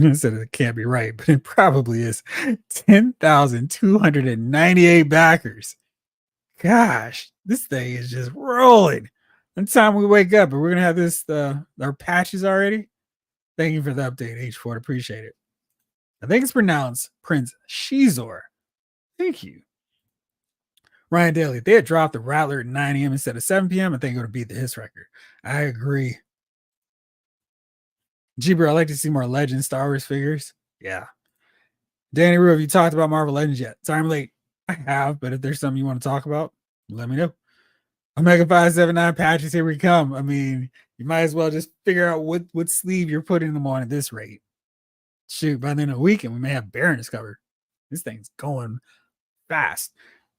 I said it can't be right, but it probably is. 10,298 backers. Gosh, this thing is just rolling. Anytime we wake up, and we're gonna have this our patches already. Thank you for the update, H4. Appreciate it. I think it's pronounced Prince Shizor. Thank you. Ryan Daly, if they had dropped the Rattler at 9 a.m. instead of 7 p.m., I think it would beat the his record. I agree. G-Bro, I'd like to see more Legend Star Wars figures. Yeah. Danny Rue, have you talked about Marvel Legends yet? Sorry I'm late. I have, but if there's something you want to talk about, let me know. Omega 579 patches, here we come. I mean, you might as well just figure out what sleeve you're putting them on at this rate. Shoot, by the end of the weekend, we may have Baron discovered. This thing's going fast.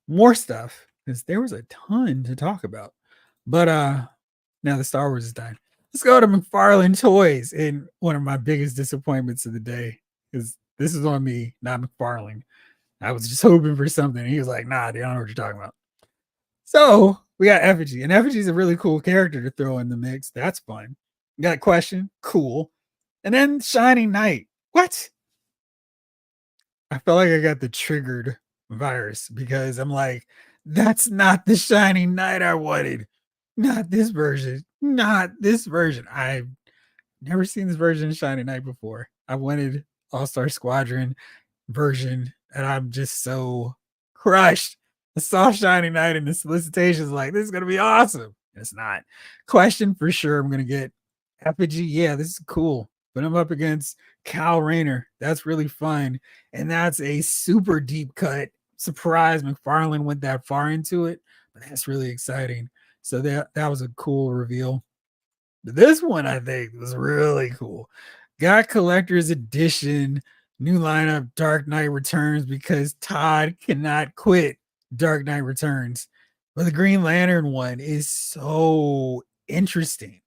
More stuff, because there was a ton to talk about. But now the Star Wars is dying. Let's go to McFarlane Toys. And one of my biggest disappointments of the day is this is on me, not McFarlane. I was just hoping for something. He was like, nah, dude, I don't know what you're talking about. So we got Effigy. And Effigy is a really cool character to throw in the mix. That's fun. We got Question. Cool. And then Shining Knight. What? I felt like I got the triggered virus because I'm like, that's not the Shining Knight I wanted. Not this version. I've never seen this version of Shining Knight before. I wanted All-Star Squadron version, and I'm just so crushed. I saw Shining Knight in the solicitations, like, this is going to be awesome. It's not. Question for sure. I'm going to get Effigy. Yeah, this is cool. But I'm up against Kyle Rayner. That's really fun. And that's a super deep cut. Surprise McFarlane went that far into it, but that's really exciting. So that was a cool reveal. This one I think was really cool. Got collector's edition, new lineup, Dark Knight Returns because Todd cannot quit Dark Knight Returns. But the Green Lantern one is so interesting.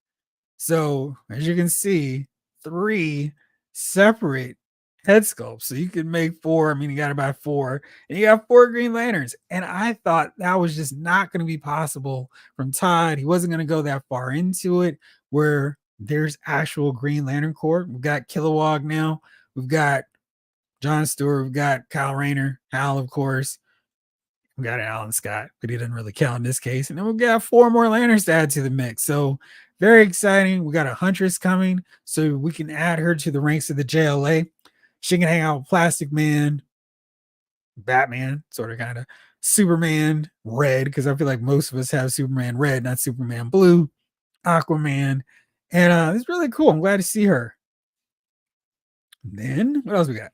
So, as you can see, three separate head sculpts. So you can make four. I mean, you got about four, and you got four Green Lanterns. And I thought that was just not going to be possible from Todd. He wasn't going to go that far into it where there's actual Green Lantern Corps. We've got Kilowog now. We've got John Stewart. We've got Kyle Rayner, Hal, of course. We got Alan Scott, but he doesn't really count in this case. And then we've got four more lanterns to add to the mix. So very exciting. We got a Huntress coming, so we can add her to the ranks of the JLA. She can hang out with Plastic Man, Batman, sort of kind of Superman Red, because I feel like most of us have Superman Red, not Superman Blue, Aquaman. And it's really cool. I'm glad to see her. And then what else we got?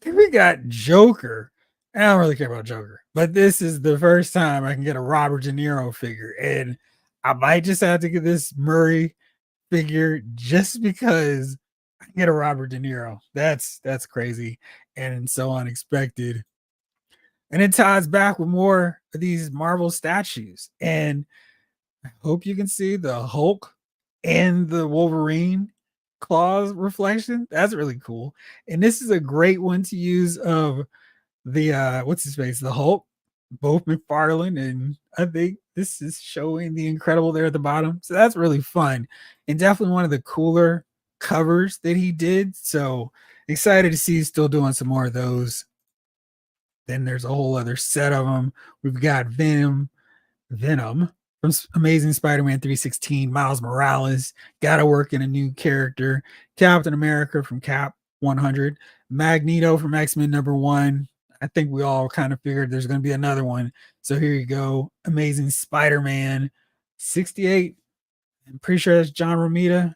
Then we got Joker. I don't really care about Joker, but this is the first time I can get a Robert De Niro figure, and I might just have to get this Murray figure just because I can get a Robert De Niro. That's crazy and so unexpected. And it ties back with more of these Marvel statues, and I hope you can see the Hulk and the Wolverine claws reflection. That's really cool, and this is a great one to use of the what's his face, the Hulk, both McFarlane, and I think this is showing the Incredible there at the bottom. So that's really fun and definitely one of the cooler covers that he did. So excited to see he's still doing some more of those. Then there's a whole other set of them. We've got Venom from Amazing Spider-Man 316, Miles Morales, got to work in a new character, Captain America from Cap 100, Magneto from X-Men #1. I think we all kind of figured there's going to be another one. So here you go. Amazing Spider-Man 68. I'm pretty sure that's John Romita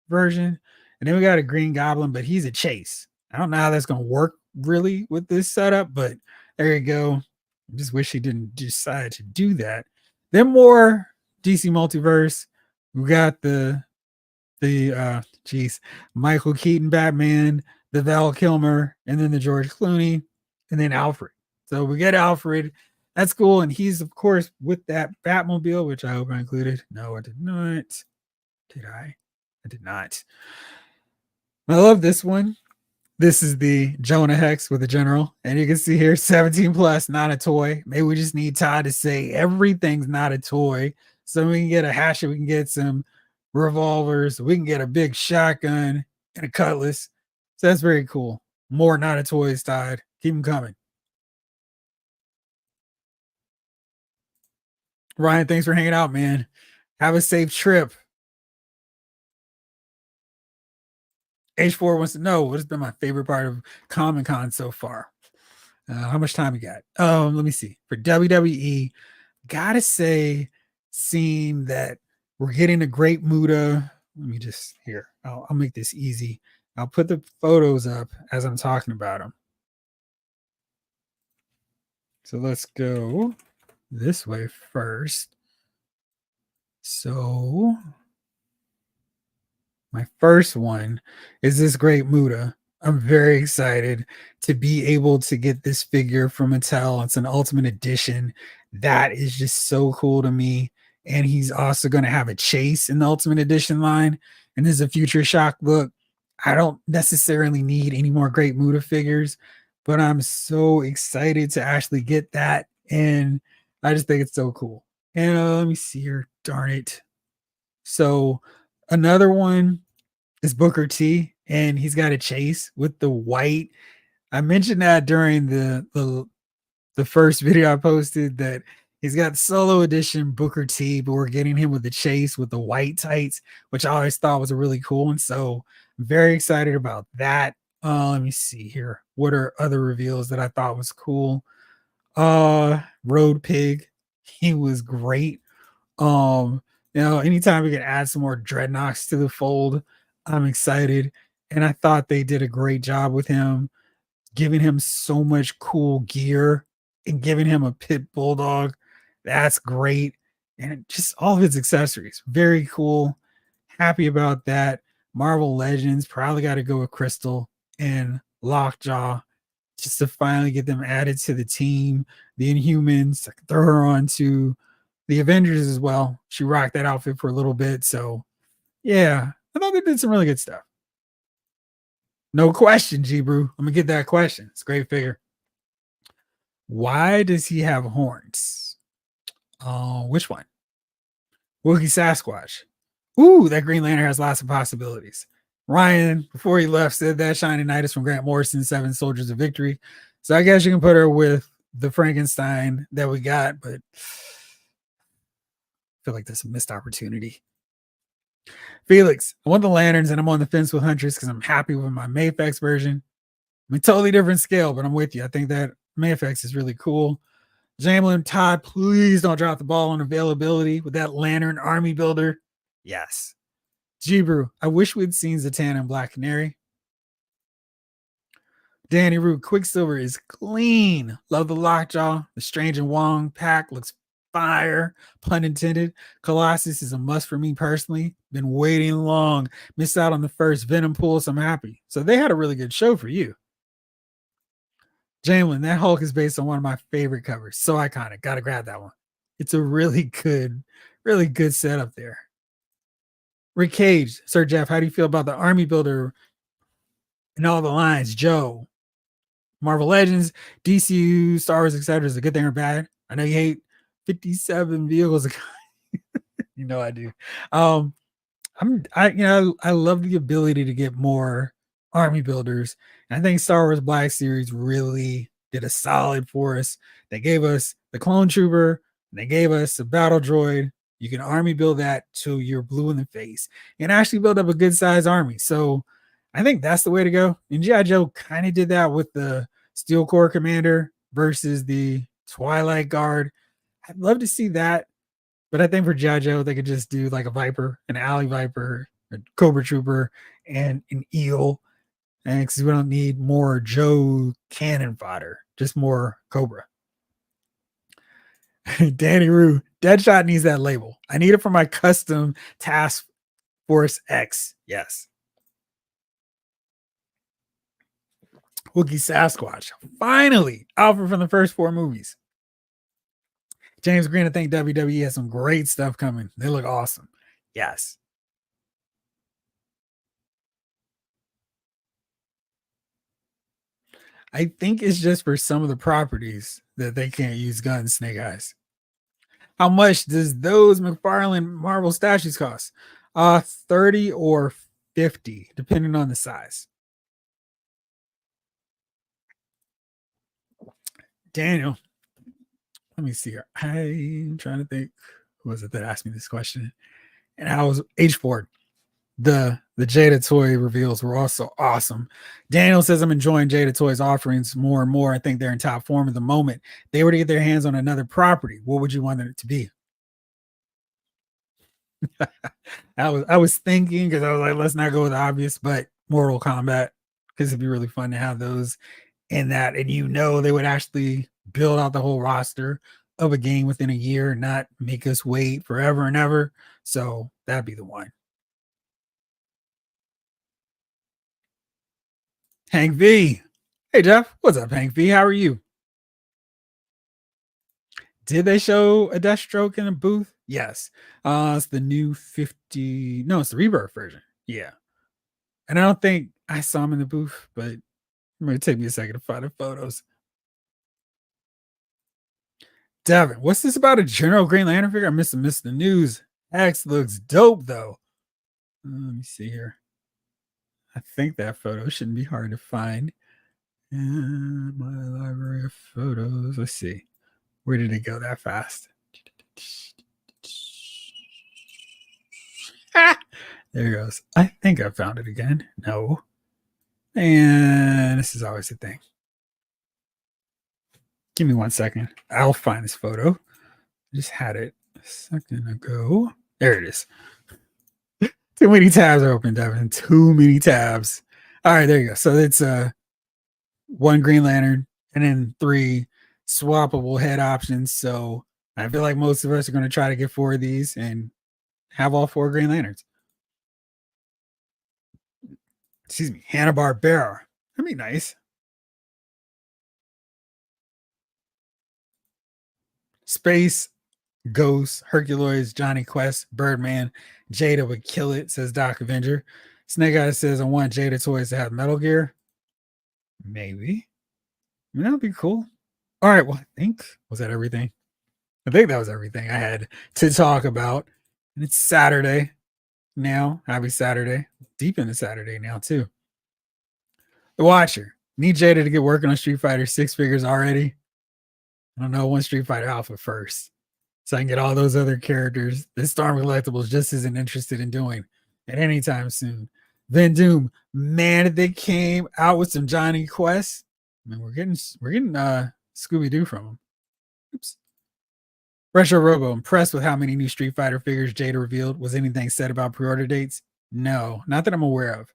version. And then we got a Green Goblin, but he's a chase. I don't know how that's going to work really with this setup, but there you go. I just wish he didn't decide to do that. Then more DC Multiverse. We got the Michael Keaton Batman, the Val Kilmer, and then the George Clooney, and then Alfred. So we get Alfred. That's cool. And he's, of course, with that Batmobile, which I hope I included. No, I did not. Did I? I did not. I love this one. This is the Jonah Hex with the General. And you can see here 17 plus, not a toy. Maybe we just need Todd to say everything's not a toy. So we can get a hatchet, we can get some revolvers, we can get a big shotgun and a cutlass. So that's very cool. More not a toys, Todd. Keep them coming. Ryan, thanks for hanging out, man. Have a safe trip. H4 wants to know what has been my favorite part of Comic Con so far. How much time we got? Let me see. For WWE, gotta say, seeing that we're getting a great Muda. Let me just here. I'll make this easy. I'll put the photos up as I'm talking about them. So let's go this way first. So my first one is this great Muda. I'm very excited to be able to get this figure from Mattel. It's an Ultimate Edition. That is just so cool to me. And he's also going to have a chase in the Ultimate Edition line. And this is a Future Shock book. I don't necessarily need any more great Muda figures, but I'm so excited to actually get that. And I just think it's so cool. And let me see here. Darn it. So another one is Booker T, and he's got a chase with the white. I mentioned that during the first video I posted that he's got solo edition Booker T, but we're getting him with the chase with the white tights, which I always thought was a really cool one. So I'm very excited about that. Let me see here. What are other reveals that I thought was cool? Road Pig, he was great. Anytime we can add some more dreadnoughts to the fold, I'm excited. And I thought they did a great job with him, giving him so much cool gear and giving him a pit bulldog. That's great. And just all of his accessories, very cool. happy about that. Marvel Legends probably got to go with Crystal and Lockjaw just to finally get them added to the team. The Inhumans, I can throw her on to the Avengers as well. She rocked that outfit for a little bit. So, yeah, I thought they did some really good stuff. No question, G Brew. I'm going to get that question. It's a great figure. Why does he have horns? Which one? Wookiee Sasquatch. Ooh, that Green Lantern has lots of possibilities. Ryan, before he left, said that Shining Knight is from Grant Morrison's Seven Soldiers of Victory. So I guess you can put her with the Frankenstein that we got, but I feel like that's a missed opportunity. Felix, I want the lanterns and I'm on the fence with Huntress because I'm happy with my Mayfex version. I mean, totally different scale, but I'm with you. I think that Mayfex is really cool. Jamlin, Todd, please don't drop the ball on availability with that lantern army builder. Yes. G-Brew, I wish we'd seen Zatanna and Black Canary. Danny Root, Quicksilver is clean. Love the Lockjaw. The Strange and Wong pack looks fire, pun intended. Colossus is a must for me personally. Been waiting long. Missed out on the first Venom pull, so I'm happy. So they had a really good show for you. Jamlin, that Hulk is based on one of my favorite covers. So iconic. Gotta grab that one. It's a really good setup there. Rick Cage, Sir Jeff, how do you feel about the army builder and all the lines? Joe, Marvel Legends, DCU, Star Wars, etc. is a good thing or bad? I know you hate 57 vehicles. You know I do. I love the ability to get more army builders. And I think Star Wars Black Series really did a solid for us. They gave us the clone trooper, they gave us a battle droid. You can army build that till you're blue in the face and actually build up a good size army. So I think that's the way to go. And G.I. Joe kind of did that with the Steel Corps Commander versus the Twilight Guard. I'd love to see that. But I think for G.I. Joe, they could just do like a Viper, an Alley Viper, a Cobra Trooper, and an Eel. And because we don't need more Joe cannon fodder, just more Cobra. Danny Rue, Deadshot needs that label. I need it for my custom Task Force X. Yes. Wookiee Sasquatch. Finally, Alfred from the first 4 movies. James Green, I think WWE has some great stuff coming. They look awesome. Yes. I think it's just for some of the properties that they can't use guns, Snake Eyes. How much does those McFarlane Marvel statues cost? 30 or 50, depending on the size. Daniel, let me see here. I'm trying to think. Who was it that asked me this question? And I was H4. The Jada Toy reveals were also awesome. Daniel says, I'm enjoying Jada Toy's offerings more and more. I think they're in top form at the moment. If they were to get their hands on another property, what would you want it to be? I was thinking because I was like, let's not go with the obvious, but Mortal Kombat, because it'd be really fun to have those in that. And they would actually build out the whole roster of a game within a year, not make us wait forever and ever. So that'd be the one. Hank V. Hey, Jeff. What's up, Hank V? How are you? Did they show a Deathstroke in a booth? Yes. It's the new 50. No, it's the Rebirth version. Yeah. And I don't think I saw him in the booth, but it might take me a second to find the photos. Devin, what's this about a General Green Lantern figure? I missed the news. X looks dope, though. Let me see here. I think that photo shouldn't be hard to find. My library of photos. Let's see. Where did it go that fast? There it goes. I think I found it again. No. And this is always the thing. Give me 1 second. I'll find this photo. I just had it a second ago. There it is. Too many tabs are open, Devin. Too many tabs. All right, there you go. So it's 1 Green Lantern and then 3 swappable head options. So I feel like most of us are going to try to get 4 of these and have all 4 Green Lanterns. excuse me, Hanna-Barbera. That'd be nice. Space, Ghost, Herculoids, Johnny Quest, Birdman, Jada would kill it, says Doc Avenger. Snake Eyes says, I want Jada toys to have Metal Gear. Maybe. I mean, that would be cool. All right. Well, I think, was that everything? I think that was everything I had to talk about. And it's Saturday now. Happy Saturday. Deep into Saturday now, too. The Watcher. Need Jada to get working on Street Fighter 6 figures already. I don't know, one Street Fighter Alpha first, so I can get all those other characters that Storm Collectibles just isn't interested in doing at any time soon. Van Doom, man, they came out with some Johnny Quest. I mean, we're getting Scooby Doo from them. Oops. Retro Robo, impressed with how many new Street Fighter figures Jada revealed. Was anything said about pre-order dates? No, not that I'm aware of.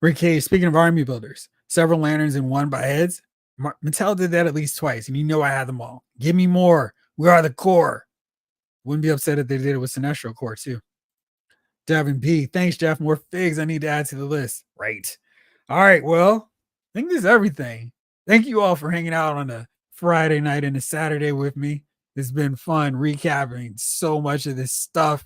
Rick Cage, speaking of army builders, several lanterns and one by heads. Mattel did that at least twice, and you know I had them all. Give me more. We are the core. Wouldn't be upset if they did it with Sinestro Core, too. Devin P. Thanks, Jeff. More figs I need to add to the list. Right. All right, well, I think this is everything. Thank you all for hanging out on a Friday night and a Saturday with me. It's been fun recapping so much of this stuff.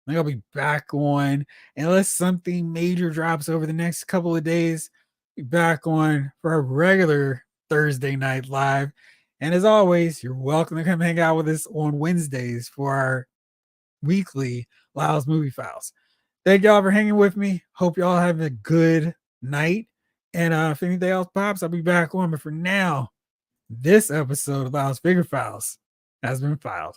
I think I'll be back on, unless something major drops over the next couple of days, be back on for a regular Thursday night live. And as always, you're welcome to come hang out with us on Wednesdays for our weekly Lyle's Movie Files. Thank y'all for hanging with me. Hope y'all have a good night. And if anything else pops, I'll be back on. But for now, this episode of Lyle's Figure Files has been filed.